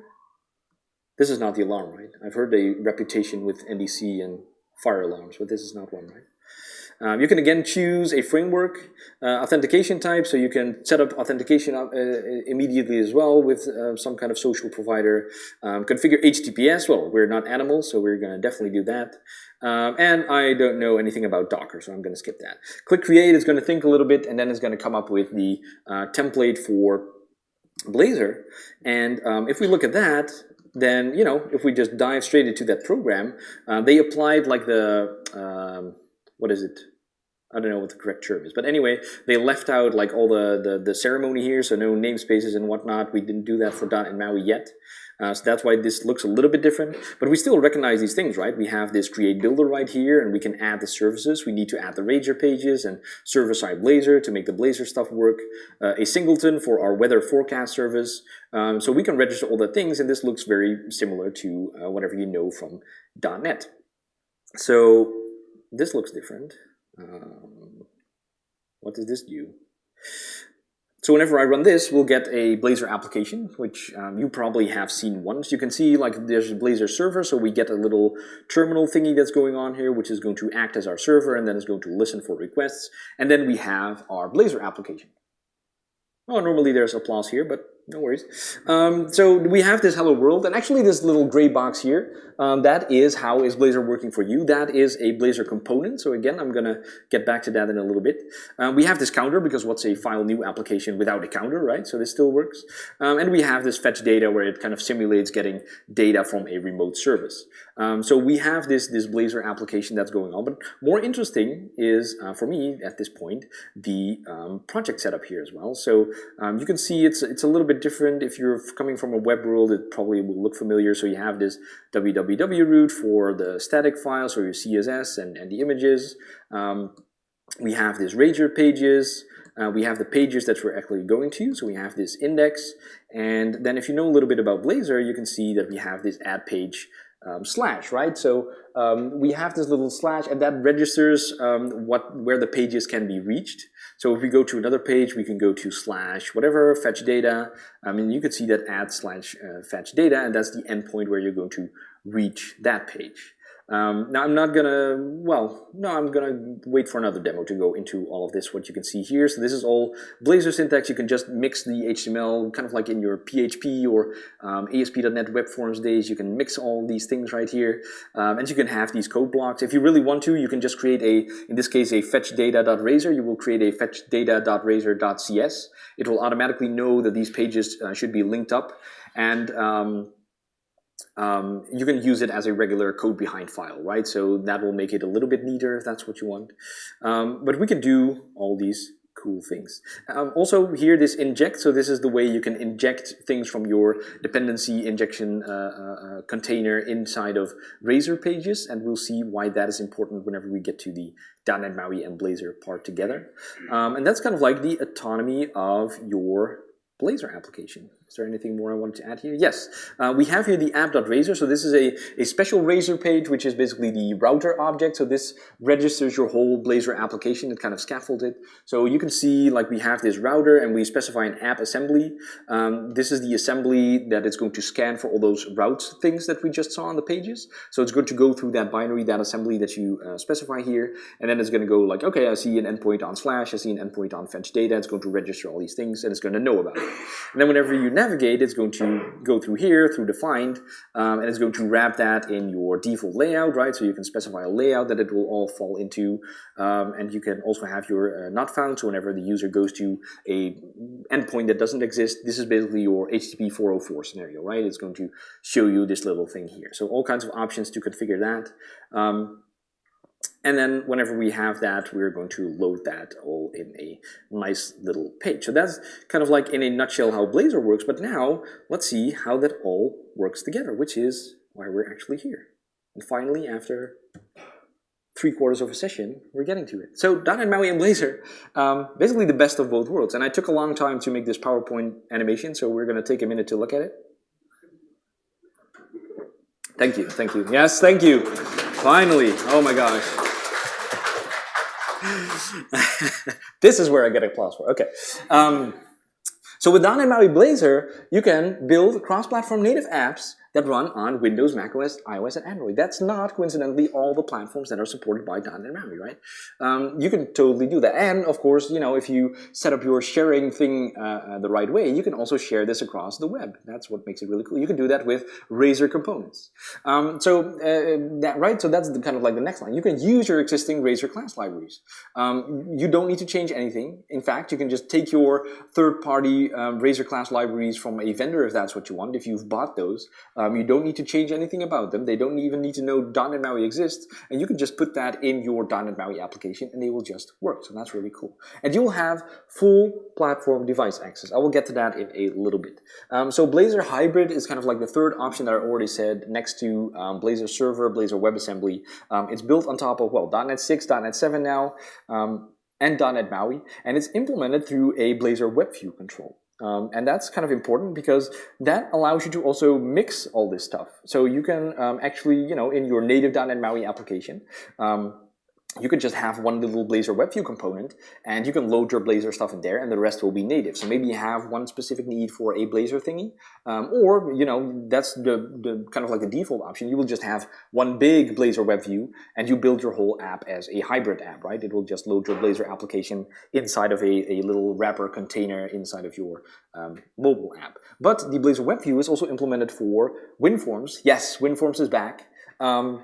Speaker 1: This is not the alarm, right? I've heard a reputation with NDC and fire alarms, but this is not one, right? You can again choose a framework authentication type, so you can set up authentication immediately as well with some kind of social provider. Configure HTTPS, well, we're not animals, so we're going to definitely do that. And I don't know anything about Docker, so I'm going to skip that. Click Create, it's going to think a little bit, and then it's going to come up with the template for Blazor. And if we look at that, then, if we just dive straight into that program, they applied like the, what is it? I don't know what the correct term is, but anyway, they left out like all the ceremony here, so no namespaces and whatnot. We didn't do that for .NET MAUI yet, so that's why this looks a little bit different. But we still recognize these things, right? We have this create builder right here, and we can add the services. We need to add the Razor pages and server-side Blazor to make the Blazor stuff work. A singleton for our weather forecast service. So we can register all the things, and this looks very similar to whatever you know from .NET. So this looks different. What does this do? So whenever I run this, we'll get a Blazor application, which you probably have seen once. You can see like there's a Blazor server, so we get a little terminal thingy that's going on here, which is going to act as our server, and then it's going to listen for requests. And then we have our Blazor application. Oh, normally there's applause here, but no worries. So we have this hello world, and actually this little gray box here, that is how is Blazor working for you. That is a Blazor component. So again, I'm going to get back to that in a little bit. We have this counter, because what's a file new application without a counter, right? So this still works. And we have this fetch data where it kind of simulates getting data from a remote service. So we have this Blazor application that's going on. But more interesting is, for me at this point, the project setup here as well. So you can see it's a little bit different. If you're coming from a web world, it probably will look familiar. So you have this www root for the static files, or your CSS and the images. We have this Razor pages. We have the pages that we're actually going to. So we have this index. And then if you know a little bit about Blazor, you can see that we have this add page slash, right? So we have this little slash, and that registers where the pages can be reached. So if we go to another page, we can go to slash whatever, fetch data. You could see that add slash fetch data, and that's the endpoint where you're going to reach that page. Now I'm not gonna, I'm gonna wait for another demo to go into all of this, what you can see here. So this is all Blazor syntax. You can just mix the HTML, kind of like in your PHP or ASP.NET Web Forms days. You can mix all these things right here, and you can have these code blocks. If you really want to, you can just create in this case, a fetchData.Razor. You will create a fetchData.Razor.cs. It will automatically know that these pages should be linked up, and you can use it as a regular code behind file, right? So that will make it a little bit neater if that's what you want. But we can do all these cool things. Also here, this inject. So this is the way you can inject things from your dependency injection container inside of Razor pages. And we'll see why that is important whenever we get to the .NET MAUI and Blazor part together. And that's kind of like the autonomy of your Blazor application. Is there anything more I wanted to add here? Yes, we have here the app.razor. So this is a special Razor page, which is basically the router object. So this registers your whole Blazor application. It kind of scaffolded. So you can see like we have this router, and we specify an app assembly. This is the assembly that it's going to scan for all those routes things that we just saw on the pages. So it's going to go through that binary, that assembly that you specify here, and then it's going to go like, okay, I see an endpoint on slash, I see an endpoint on fetch data. It's going to register all these things, and it's going to know about it. And then whenever you navigate, it's going to go through here, through defined, and it's going to wrap that in your default layout, right? So you can specify a layout that it will all fall into, and you can also have your not found. So whenever the user goes to a endpoint that doesn't exist, this is basically your HTTP 404 scenario, right? It's going to show you this little thing here. So all kinds of options to configure that. And then whenever we have that, we're going to load that all in a nice little page. So that's kind of like in a nutshell how Blazor works. But now let's see how that all works together, which is why we're actually here. And finally, after 3/4 of a session, we're getting to it. So .NET MAUI and Blazor, basically the best of both worlds. And I took a long time to make this PowerPoint animation, so we're going to take a minute to look at it. Thank you, thank you. Yes, thank you. Finally, oh my gosh. This is where I get applause for. Okay. So with .NET MAUI Blazor, you can build cross-platform native apps that run on Windows, macOS, iOS, and Android. That's not, coincidentally, all the platforms that are supported by .NET MAUI, right? You can totally do that. And, of course, you know, if you set up your sharing thing the right way, you can also share this across the web. That's what makes it really cool. You can do that with Razor components. So that's kind of like the next line. You can use your existing Razor class libraries. You don't need to change anything. In fact, you can just take your third-party Razor class libraries from a vendor if that's what you want, if you've bought those. You don't need to change anything about them. They don't even need to know .NET MAUI exists, and you can just put that in your .NET MAUI application, and they will just work. So that's really cool. And you will have full platform device access. I will get to that in a little bit. So Blazor Hybrid is kind of like the third option that I already said, next to Blazor Server, Blazor WebAssembly. It's built on top of, well, .NET 6, .NET 7 now, and .NET MAUI, and it's implemented through a Blazor WebView control. And that's kind of important because that allows you to also mix all this stuff. So you can actually, you know, in your native .NET MAUI application, you could just have one little Blazor WebView component, and you can load your Blazor stuff in there, and the rest will be native. So maybe you have one specific need for a Blazor thingy, or you know, that's the kind of like the default option. You will just have one big Blazor WebView, and you build your whole app as a hybrid app, right? It will just load your Blazor application inside of a little wrapper container inside of your mobile app. But the Blazor WebView is also implemented for WinForms. Yes, WinForms is back, and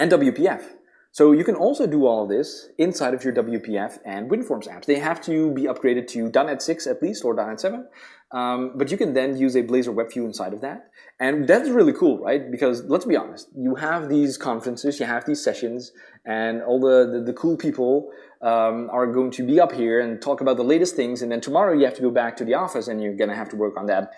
Speaker 1: WPF. So you can also do all this inside of your WPF and WinForms apps. They have to be upgraded to .NET 6 at least, or .NET 7. But you can then use a Blazor WebView inside of that. And that's really cool, right? Because let's be honest, you have these conferences, you have these sessions, and all the cool people are going to be up here and talk about the latest things. And then tomorrow you have to go back to the office and you're going to have to work on that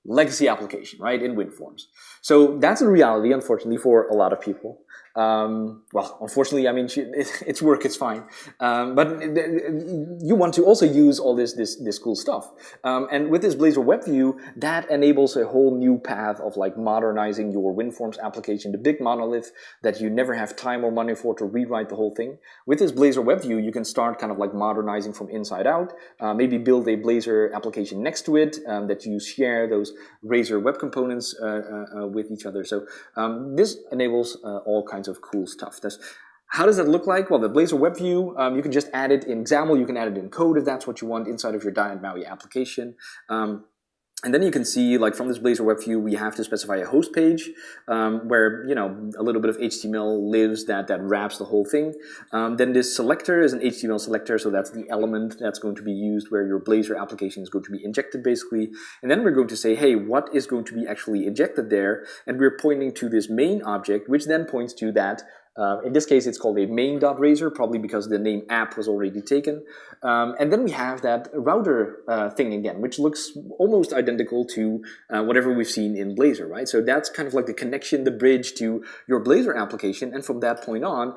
Speaker 1: legacy application, right, in WinForms. So that's a reality, unfortunately, for a lot of people. Well, unfortunately, I mean, it's work, it's fine. But you want to also use all this cool stuff. And with this Blazor WebView, that enables a whole new path of like modernizing your WinForms application, the big monolith that you never have time or money for to rewrite the whole thing. With this Blazor WebView, you can start kind of like modernizing from inside out, maybe build a Blazor application next to it that you share those Razor web components with each other. So this enables all kinds of cool stuff. How does that look like? Well, the Blazor WebView, you can just add it in XAML, you can add it in code if that's what you want inside of your .NET MAUI application. And then you can see, like from this Blazor WebView, we have to specify a host page where, you know, a little bit of HTML lives that wraps the whole thing. Then this selector is an HTML selector, so that's the element that's going to be used where your Blazor application is going to be injected, basically. And then we're going to say, hey, what is going to be actually injected there? And we're pointing to this main object, which then points to that. In this case, it's called a main.razor, probably because the name app was already taken. And then we have that router thing again, which looks almost identical to whatever we've seen in Blazor, right? So that's kind of like the connection, the bridge to your Blazor application. And from that point on,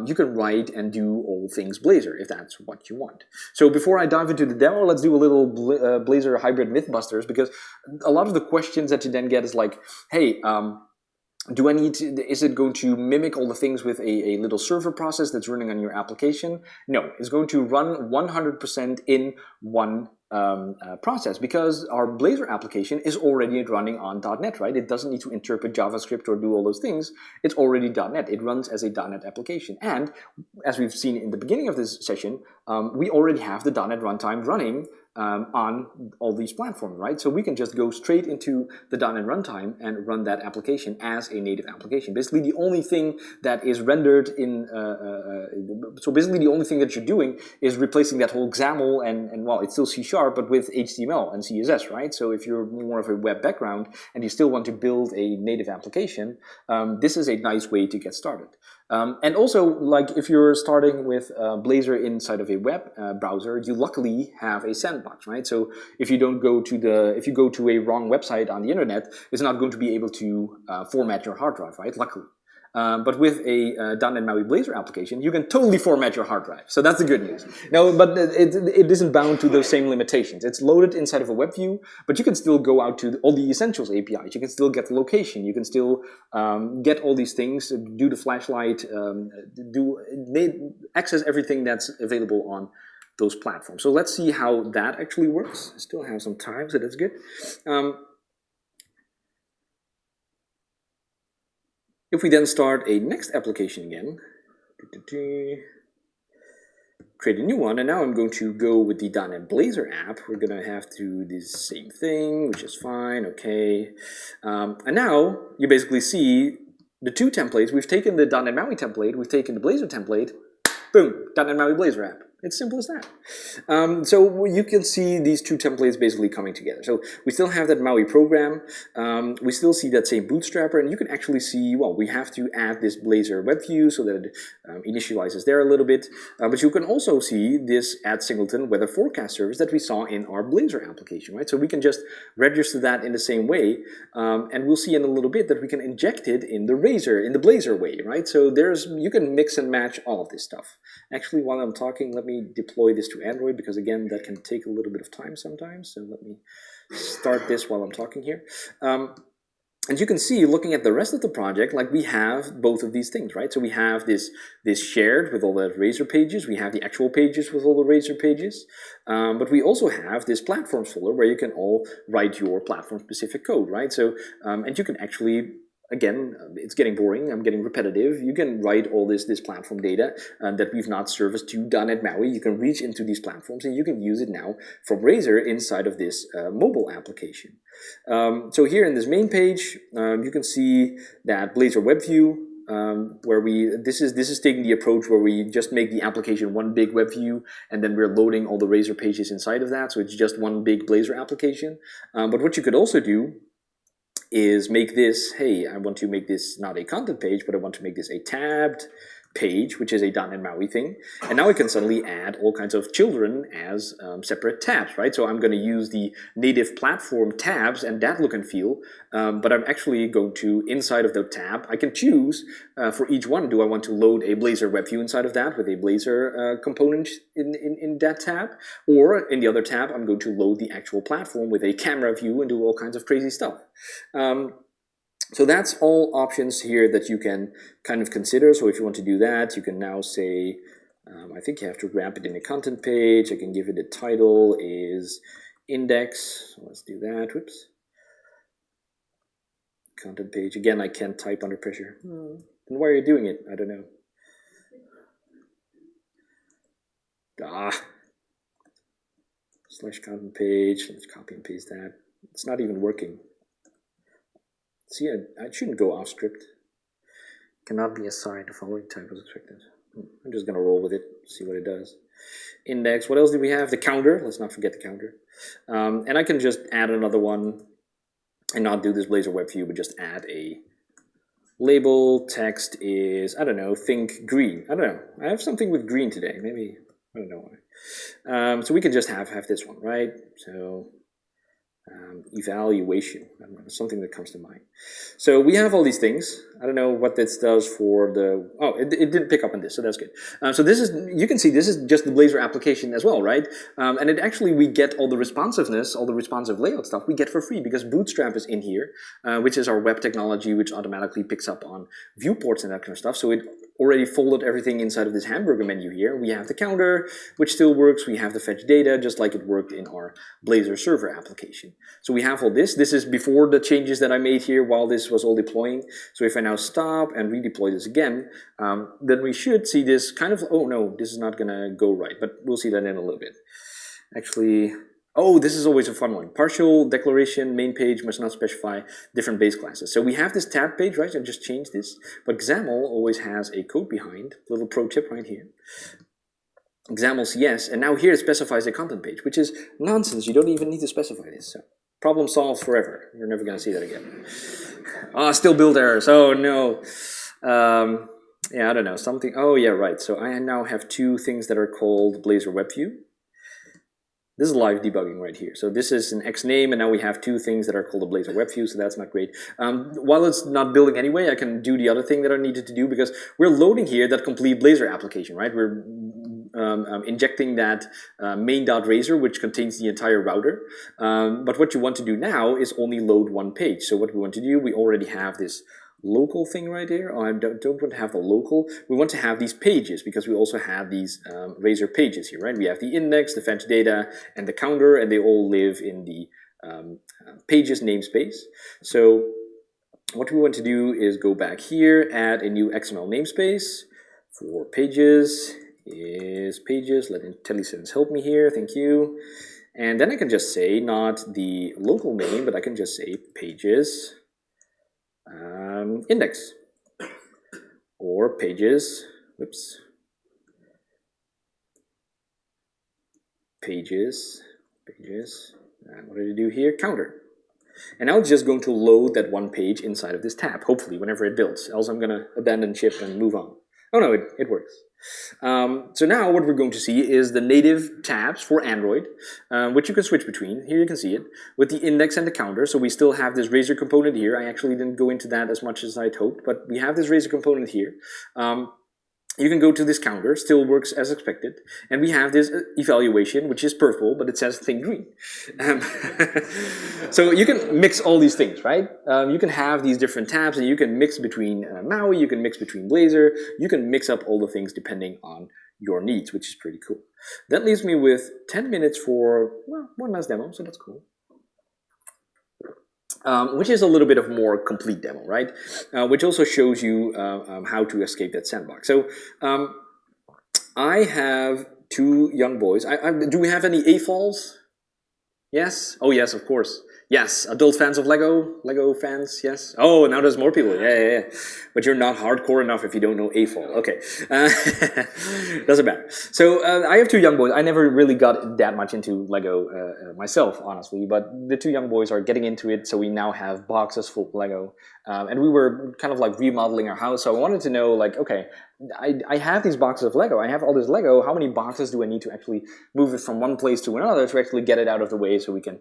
Speaker 1: you can write and do all things Blazor if that's what you want. So before I dive into the demo, let's do a little Blazor hybrid Mythbusters, because a lot of the questions that you then get is like, hey, do I need to, is it going to mimic all the things with a little server process that's running on your application? No, it's going to run 100% in one process, because our Blazor application is already running on .NET, right? It doesn't need to interpret JavaScript or do all those things. It's already .NET. It runs as a .NET application. And as we've seen in the beginning of this session, we already have the .NET runtime running on all these platforms, right? So we can just go straight into the .NET runtime and run that application as a native application. Basically, the only thing that is rendered in, so basically the only thing that you're doing is replacing that whole XAML and well, it's still C#, but with HTML and CSS, right? So if you're more of a web background and you still want to build a native application, this is a nice way to get started. And also, like if you're starting with Blazor inside of a web browser, you luckily have a sandbox, right? So if you don't go to if you go to a wrong website on the internet, it's not going to be able to format your hard drive, right? Luckily. But with a .NET MAUI Blazor application, you can totally format your hard drive. So that's the good news. No, but it isn't bound to those same limitations. It's loaded inside of a web view, but you can still go out to all the Essentials APIs. You can still get the location. You can still get all these things, do the flashlight, access everything that's available on those platforms. So let's see how that actually works. I still have some time, so that's good. If we then start a next application again, create a new one, and now I'm going to go with the .NET Blazor app. We're going to have to do the same thing, which is fine, okay. And now you basically see the two templates. We've taken the .NET MAUI template, we've taken the Blazor template, boom, .NET MAUI Blazor app. It's simple as that. So you can see these two templates basically coming together. So we still have that MAUI program. We still see that same bootstrapper, and you can actually see, well, we have to add this Blazor web view so that it initializes there a little bit. But you can also see this add singleton weather forecast service that we saw in our Blazor application, right? So we can just register that in the same way, and we'll see in a little bit that we can inject it in the Blazor way, right? So you can mix and match all of this stuff. Actually, while I'm talking, let me deploy this to Android, because again, that can take a little bit of time sometimes. So let me start this while I'm talking here. And you can see, looking at the rest of the project, like we have both of these things, right? So we have this shared with all the Razor pages. We have the actual pages with all the Razor pages. But we also have this platforms folder where you can all write your platform-specific code, right? So, and you can actually, again, it's getting boring, I'm getting repetitive. You can write all this platform data that we've not serviced to .NET MAUI. You can reach into these platforms and you can use it now from Razor inside of this mobile application. So here in this main page, you can see that Blazor web view, where this is taking the approach where we just make the application one big web view, and then we're loading all the Razor pages inside of that, so it's just one big Blazor application. But what you could also do is make this, hey, I want to make this not a content page, but I want to make this a tabbed page, which is a .NET MAUI thing. And now I can suddenly add all kinds of children as separate tabs, right? So I'm going to use the native platform tabs and that look and feel, but I'm actually going to, inside of the tab, I can choose for each one, do I want to load a Blazor web view inside of that with a Blazor component in that tab? Or in the other tab, I'm going to load the actual platform with a camera view and do all kinds of crazy stuff. So that's all options here that you can kind of consider. So if you want to do that, you can now say, I think you have to wrap it in a content page. I can give it a title is index. So let's do that. Whoops. Content page. Again, I can't type under pressure. And why are you doing it? I don't know. Slash content page. Let's copy and paste that. It's not even working. See, I shouldn't go off script. Cannot be assigned the following type as expected. I'm just gonna roll with it, see what it does. Index, what else do we have? The counter, let's not forget the counter. And I can just add another one and not do this Blazor web view, but just add a label. Text is, I don't know, think green. I don't know, I have something with green today, maybe, I don't know why. So we can just have this one, right? So evaluation, I don't know, something that comes to mind. So we have all these things. I don't know what this does for the, oh, it didn't pick up on this, so that's good. So this is, you can see this is just the Blazor application as well, right? And it actually, we get all the responsiveness, all the responsive layout stuff we get for free because Bootstrap is in here, which is our web technology, which automatically picks up on viewports and that kind of stuff. So it already folded everything inside of this hamburger menu here. We have the counter, which still works. We have the fetch data, just like it worked in our Blazor server application. So we have all this. This is before the changes that I made here while this was all deploying. So if I now stop and redeploy this again, then we should see this kind of, oh no, this is not gonna go right, but we'll see that in a little bit. Actually, oh, this is always a fun one. Partial declaration, main page must not specify different base classes. So we have this tab page, right? I just changed this, but XAML always has a code behind, little pro tip right here. XAML CS, and now here it specifies a content page, which is nonsense. You don't even need to specify this. So problem solved forever. You're never gonna see that again. Still build errors, oh no. Yeah, I don't know, something, oh yeah, right. So I now have two things that are called Blazor Web View. This is live debugging right here. So this is an X name, and now we have two things that are called a Blazor web view, so that's not great. While it's not building anyway, I can do the other thing that I needed to do because we're loading here that complete Blazor application, right? We're injecting that main.razor, which contains the entire router. But what you want to do now is only load one page. So what we want to do, we already have this local thing right here. Oh, I don't want to have the local. We want to have these pages because we also have these Razor pages here, right? We have the index, the fetch data, and the counter, and they all live in the pages namespace. So what we want to do is go back here, add a new XML namespace for pages is pages. Let IntelliSense help me here. Thank you. And then I can just say not the local name, but I can just say pages index or pages, whoops, pages, and what did I do here? Counter. And now it's just going to load that one page inside of this tab, hopefully, whenever it builds, else I'm going to abandon ship and move on. Oh no, it works. So now what we're going to see is the native tabs for Android, which you can switch between. Here you can see it, with the index and the counter. So we still have this Razor component here. I actually didn't go into that as much as I'd hoped, but we have this Razor component here. you can go to this counter, still works as expected, and we have this evaluation, which is purple, but it says think green. So you can mix all these things, right? You can have these different tabs, and you can mix between MAUI, you can mix between Blazor, you can mix up all the things depending on your needs, which is pretty cool. That leaves me with 10 minutes for, well, one last demo, so that's cool. Which is a little bit of more complete demo, right? Which also shows you how to escape that sandbox. So I have two young boys. Do we have any AFOLs? Yes? Oh yes, of course. Yes, adult fans of Lego fans, yes. Oh, now there's more people, yeah. But you're not hardcore enough if you don't know AFOL, okay. Doesn't matter. So I have two young boys. I never really got that much into Lego myself, honestly, but the two young boys are getting into it, so we now have boxes full of Lego. And we were kind of like remodeling our house, so I wanted to know, like, okay, I have these boxes of Lego, I have all this Lego, how many boxes do I need to actually move it from one place to another to actually get it out of the way so we can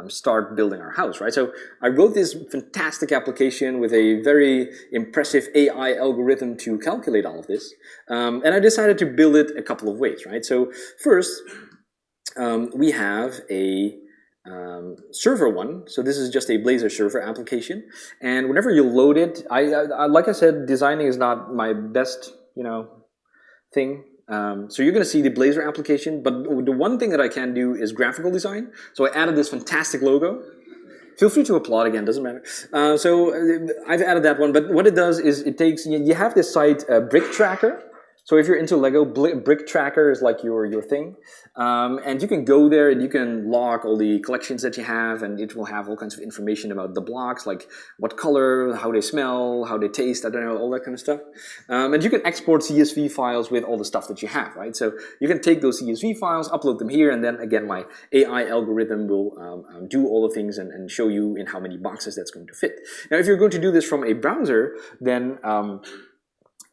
Speaker 1: start building our house, right? So I wrote this fantastic application with a very impressive AI algorithm to calculate all of this, and I decided to build it a couple of ways, right? So first, we have a server one. So this is just a Blazor server application, and whenever you load it, I like I said, designing is not my best, thing. So you're going to see the Blazor application, but the one thing that I can do is graphical design. So I added this fantastic logo. Feel free to applaud again, doesn't matter. So I've added that one, but what it does is it takes, you have this site, Brick Tracker. So if you're into Lego, Brick Tracker is like your thing. And you can go there and you can log all the collections that you have, and it will have all kinds of information about the blocks, like what color, how they smell, how they taste, I don't know, all that kind of stuff. And you can export CSV files with all the stuff that you have, right? So you can take those CSV files, upload them here, and then again, my AI algorithm will do all the things and show you in how many boxes that's going to fit. Now, if you're going to do this from a browser, then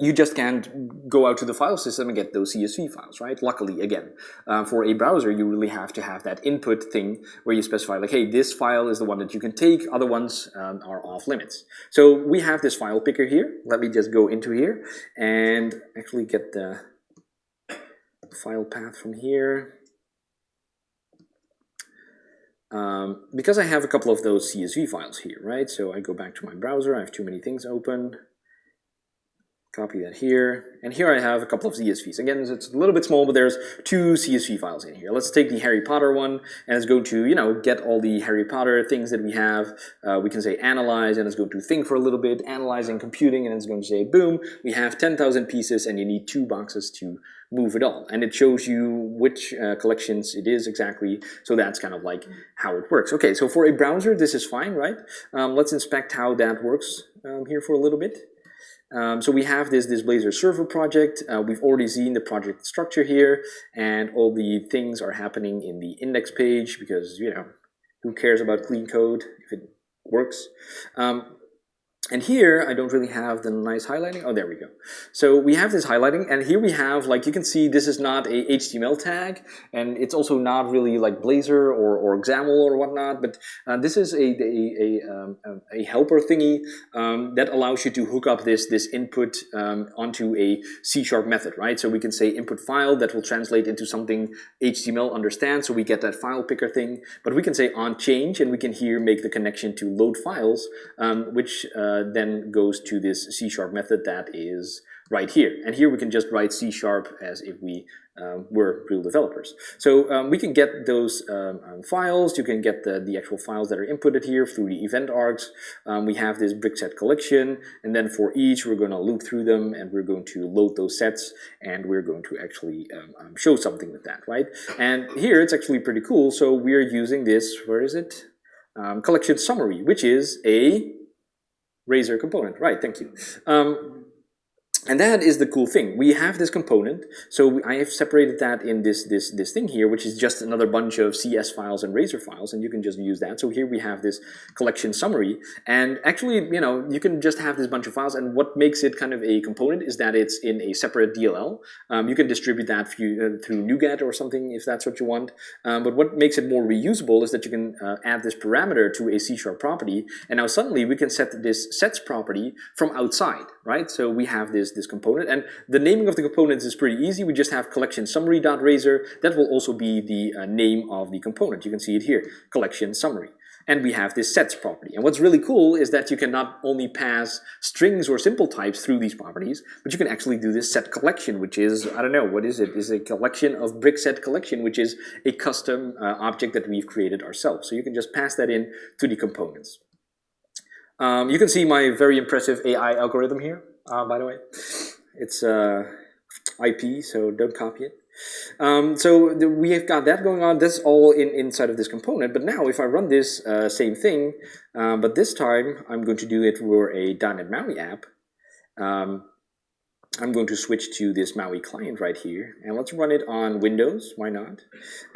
Speaker 1: you just can't go out to the file system and get those CSV files, right? Luckily, again, for a browser, you really have to have that input thing where you specify, like, hey, this file is the one that you can take, other ones are off limits. So we have this file picker here. Let me just go into here and actually get the file path from here. Because I have a couple of those CSV files here, right? So I go back to my browser, I have too many things open. Copy that here, and here I have a couple of CSVs. Again, it's a little bit small, but there's two CSV files in here. Let's take the Harry Potter one, and let's go to, get all the Harry Potter things that we have. We can say analyze, and it's going to think for a little bit, analyzing, computing, and it's going to say, boom, we have 10,000 pieces, and you need 2 boxes to move it all. And it shows you which collections it is exactly, so that's kind of like how it works. Okay, so for a browser, this is fine, right? Let's inspect how that works here for a little bit. So we have this Blazor server project. We've already seen the project structure here, and all the things are happening in the index page because, who cares about clean code if it works? And here, I don't really have the nice highlighting. Oh, there we go. So we have this highlighting, and here we have, like, you can see this is not a HTML tag, and it's also not really like Blazor or XAML or whatnot, but this is a helper thingy that allows you to hook up this input onto a C# method, right? So we can say input file that will translate into something HTML understands, so we get that file picker thing, but we can say on change, and we can here make the connection to load files, which then goes to this C# method that is right here. And here we can just write C# as if we were real developers. So we can get those files. You can get the actual files that are inputted here through the event args. We have this brick set collection, and then for each we're going to loop through them, and we're going to load those sets, and we're going to actually show something with that, right? And here it's actually pretty cool. So we're using this, where is it? Collection summary, which is a Razor component, right? Thank you. And that is the cool thing. We have this component, so I have separated that in this thing here, which is just another bunch of CS files and Razor files, and you can just use that. So here we have this collection summary, and actually, you can just have this bunch of files, and what makes it kind of a component is that it's in a separate DLL. You can distribute that through NuGet or something if that's what you want, but what makes it more reusable is that you can add this parameter to a C# property, and now suddenly we can set this sets property from outside, right? So we have this this component. And the naming of the components is pretty easy. We just have collection summary.razor. That will also be the name of the component. You can see it here, collection summary. And we have this sets property. And what's really cool is that you can not only pass strings or simple types through these properties, but you can actually do this set collection, which is, I don't know, what is it? It's a collection of brick set collection, which is a custom object that we've created ourselves. So you can just pass that in to the components. You can see my very impressive AI algorithm here, by the way. It's IP, so don't copy it. We have got that going on. That's all inside of this component. But now if I run this same thing, but this time I'm going to do it for a .NET MAUI app. I'm going to switch to this MAUI client right here, and let's run it on Windows. Why not?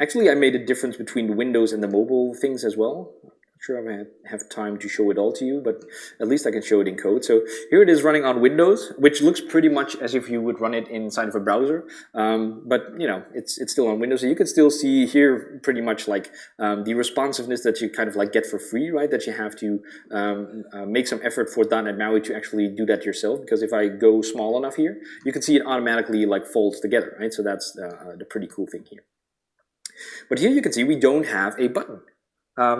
Speaker 1: Actually, I made a difference between the Windows and the mobile things as well. Sure, I have time to show it all to you, but at least I can show it in code. So here it is running on Windows, which looks pretty much as if you would run it inside of a browser. But you know, it's still on Windows, so you can still see here pretty much like the responsiveness that you kind of like get for free, right? That you have to make some effort for .NET MAUI to actually do that yourself. Because if I go small enough here, you can see it automatically like folds together, right? So that's the pretty cool thing here. But here you can see we don't have a button.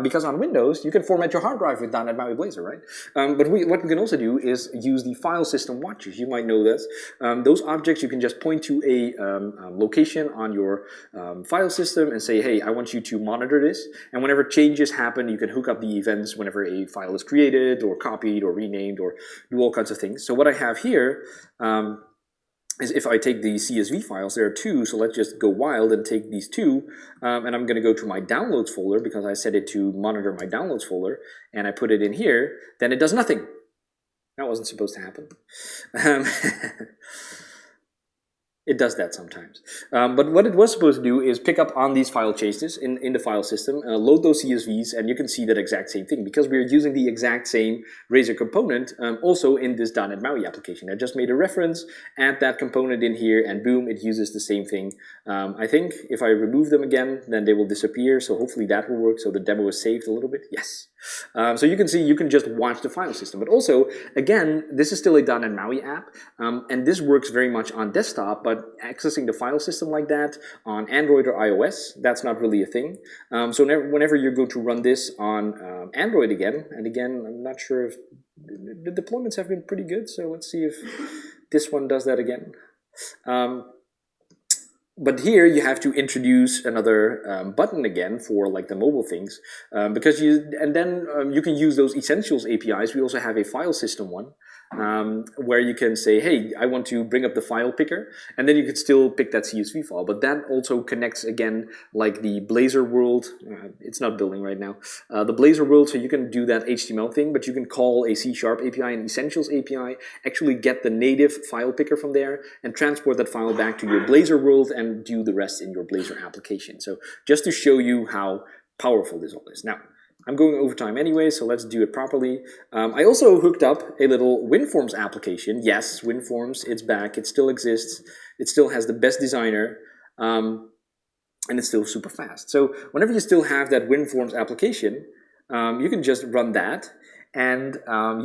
Speaker 1: Because on Windows, you can format your hard drive with .NET MAUI Blazor, right? But what we can also do is use the file system watches. You might know this. Those objects, you can just point to a location on your file system and say, hey, I want you to monitor this. And whenever changes happen, you can hook up the events whenever a file is created or copied or renamed or do all kinds of things. So what I have here is if I take the CSV files, there are two, so let's just go wild and take these two, and I'm going to go to my downloads folder because I set it to monitor my downloads folder, and I put it in here, then it does nothing. That wasn't supposed to happen. It does that sometimes. But what it was supposed to do is pick up on these file changes in the file system, load those CSVs, and you can see that exact same thing because we're using the exact same Razor component also in this .NET MAUI application. I just made a reference, add that component in here, and boom, it uses the same thing. I think if I remove them again, then they will disappear, so hopefully that will work. So the demo is saved a little bit. Yes. So you can see you can just watch the file system. But also, again, this is still a .NET MAUI app, and this works very much on desktop, but accessing the file system like that on Android or iOS, that's not really a thing. So whenever you're going to run this on Android again, and again, I'm not sure if the deployments have been pretty good, so let's see if this one does that again. But here you have to introduce another button again for like the mobile things, because you can use those Essentials APIs. We also have a file system one, where you can say, hey, I want to bring up the file picker, and then you could still pick that CSV file. But that also connects again like the Blazor world. It's not building right now. The Blazor world, so you can do that HTML thing, but you can call a C# API and Essentials API, actually get the native file picker from there, and transport that file back to your Blazor world and do the rest in your Blazor application. So just to show you how powerful this all is. Now, I'm going over time anyway, so let's do it properly. I also hooked up a little WinForms application. Yes, WinForms, it's back. It still exists. It still has the best designer, and it's still super fast. So whenever you still have that WinForms application, you can just run that, and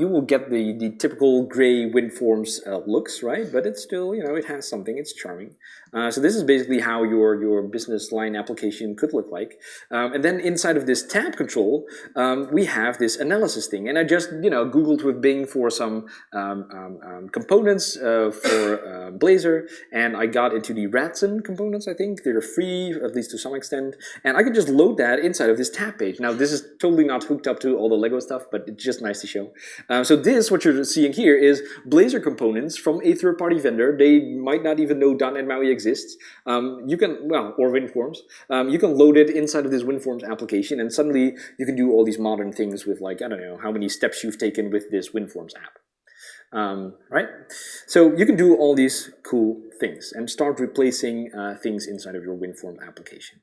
Speaker 1: you will get the typical gray WinForms looks, right? But it's still, you know, it has something. It's charming. So this is basically how your business line application could look like. And then inside of this tab control, we have this analysis thing. And I just, you know, Googled with Bing for some components for Blazor, and I got into the Ratson components, I think. They're free, at least to some extent. And I can just load that inside of this tab page. Now, this is totally not hooked up to all the Lego stuff, but it's just nice to show. So this, what you're seeing here, is Blazor components from a third-party vendor. They might not even know .NET MAUI exists. You can, well, or WinForms. You can load it inside of this WinForms application, and suddenly you can do all these modern things with, like, I don't know how many steps you've taken with this WinForms app. Right? So you can do all these cool things and start replacing things inside of your WinForms application.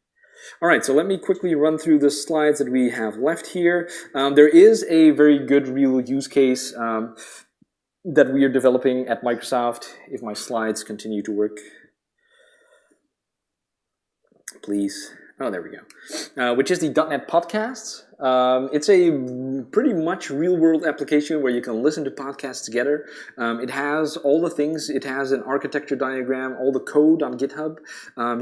Speaker 1: All right, so let me quickly run through the slides that we have left here. There is a very good real use case that we are developing at Microsoft. If my slides continue to work, please. Oh, there we go. Which is the .NET Podcasts. It's a pretty much real-world application where you can listen to podcasts together. It has all the things. It has an architecture diagram, all the code on GitHub.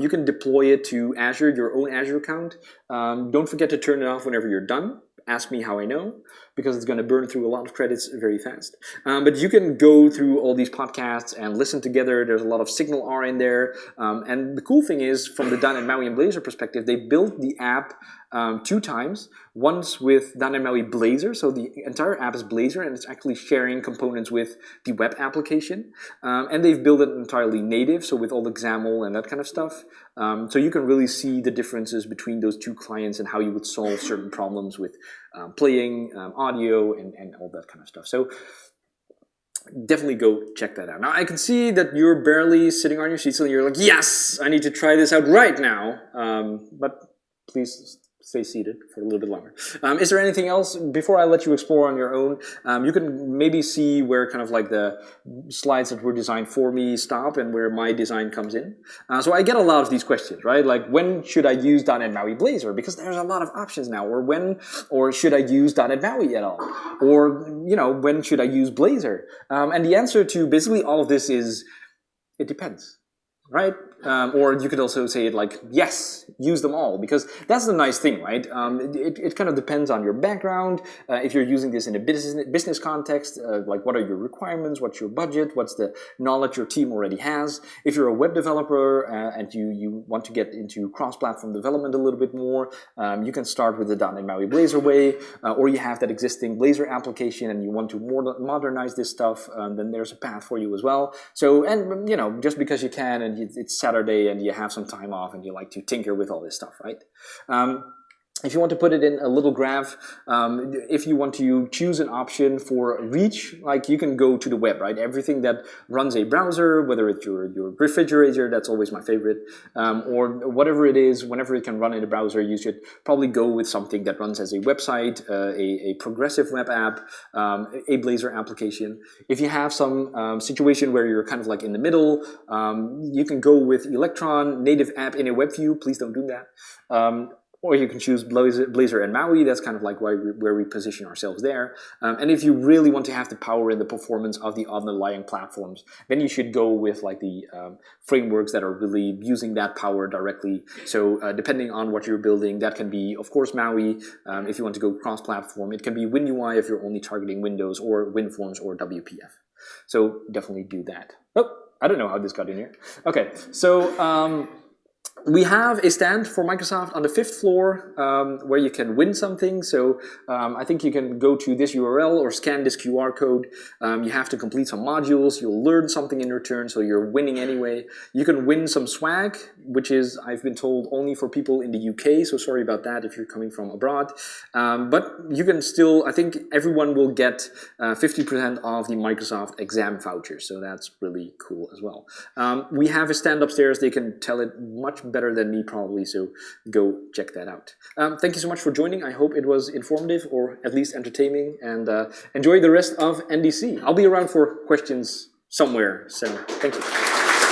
Speaker 1: You can deploy it to Azure, your own Azure account. Don't forget to turn it off whenever you're done. Ask me how I know, because it's going to burn through a lot of credits very fast. But you can go through all these podcasts and listen together. There's a lot of Signal R in there. And the cool thing is, from the .NET MAUI and Blazor perspective, they built the app 2 times. Once with .NET MAUI Blazor, so the entire app is Blazor, and it's actually sharing components with the web application. And they've built it entirely native, so with all the XAML and that kind of stuff. So you can really see the differences between those 2 clients and how you would solve certain problems with playing, audio, and all that kind of stuff. So definitely go check that out. Now, I can see that you're barely sitting on your seat, so you're like, yes, I need to try this out right now. But please stay seated for a little bit longer. Is there anything else before I let you explore on your own? You can maybe see where kind of like the slides that were designed for me stop and where my design comes in. So I get a lot of these questions, right? Like, when should I use .NET MAUI Blazor? Because there's a lot of options now. Or should I use .NET MAUI at all? Or, you know, when should I use Blazor? And the answer to basically all of this is, it depends. Right? Or you could also say it like, yes, use them all, because that's the nice thing, right? It kind of depends on your background. If you're using this in a business context, like what are your requirements, what's your budget, what's the knowledge your team already has. If you're a web developer and you want to get into cross-platform development a little bit more, you can start with the .NET MAUI Blazor way, or you have that existing Blazor application and you want to modernize this stuff, then there's a path for you as well. So, and you know, just because you can and it's Saturday and you have some time off and you like to tinker with all this stuff, right? If you want to put it in a little graph, if you want to choose an option for reach, like you can go to the web, right? Everything that runs a browser, whether it's your refrigerator, that's always my favorite, or whatever it is, whenever it can run in a browser, you should probably go with something that runs as a website, a progressive web app, a Blazor application. If you have some situation where you're kind of like in the middle, you can go with Electron, native app in a web view. Please don't do that. Or you can choose Blazor and MAUI. That's kind of like where we position ourselves there. And if you really want to have the power and the performance of the underlying platforms, then you should go with like the frameworks that are really using that power directly. So depending on what you're building, that can be, of course, MAUI. If you want to go cross-platform, it can be WinUI if you're only targeting Windows, or WinForms or WPF. So definitely do that. Oh, I don't know how this got in here. Okay, so we have a stand for Microsoft on the 5th floor where you can win something. So I think you can go to this URL or scan this QR code. You have to complete some modules. You'll learn something in return, so you're winning anyway. You can win some swag, which is, I've been told, only for people in the UK. So sorry about that if you're coming from abroad. But you can still, I think everyone will get 50% off the Microsoft exam voucher. So that's really cool as well. We have a stand upstairs. They can tell it much better than me probably, so go check that out. Thank you so much for joining. I hope it was informative or at least entertaining, and enjoy the rest of NDC. I'll be around for questions somewhere, so thank you.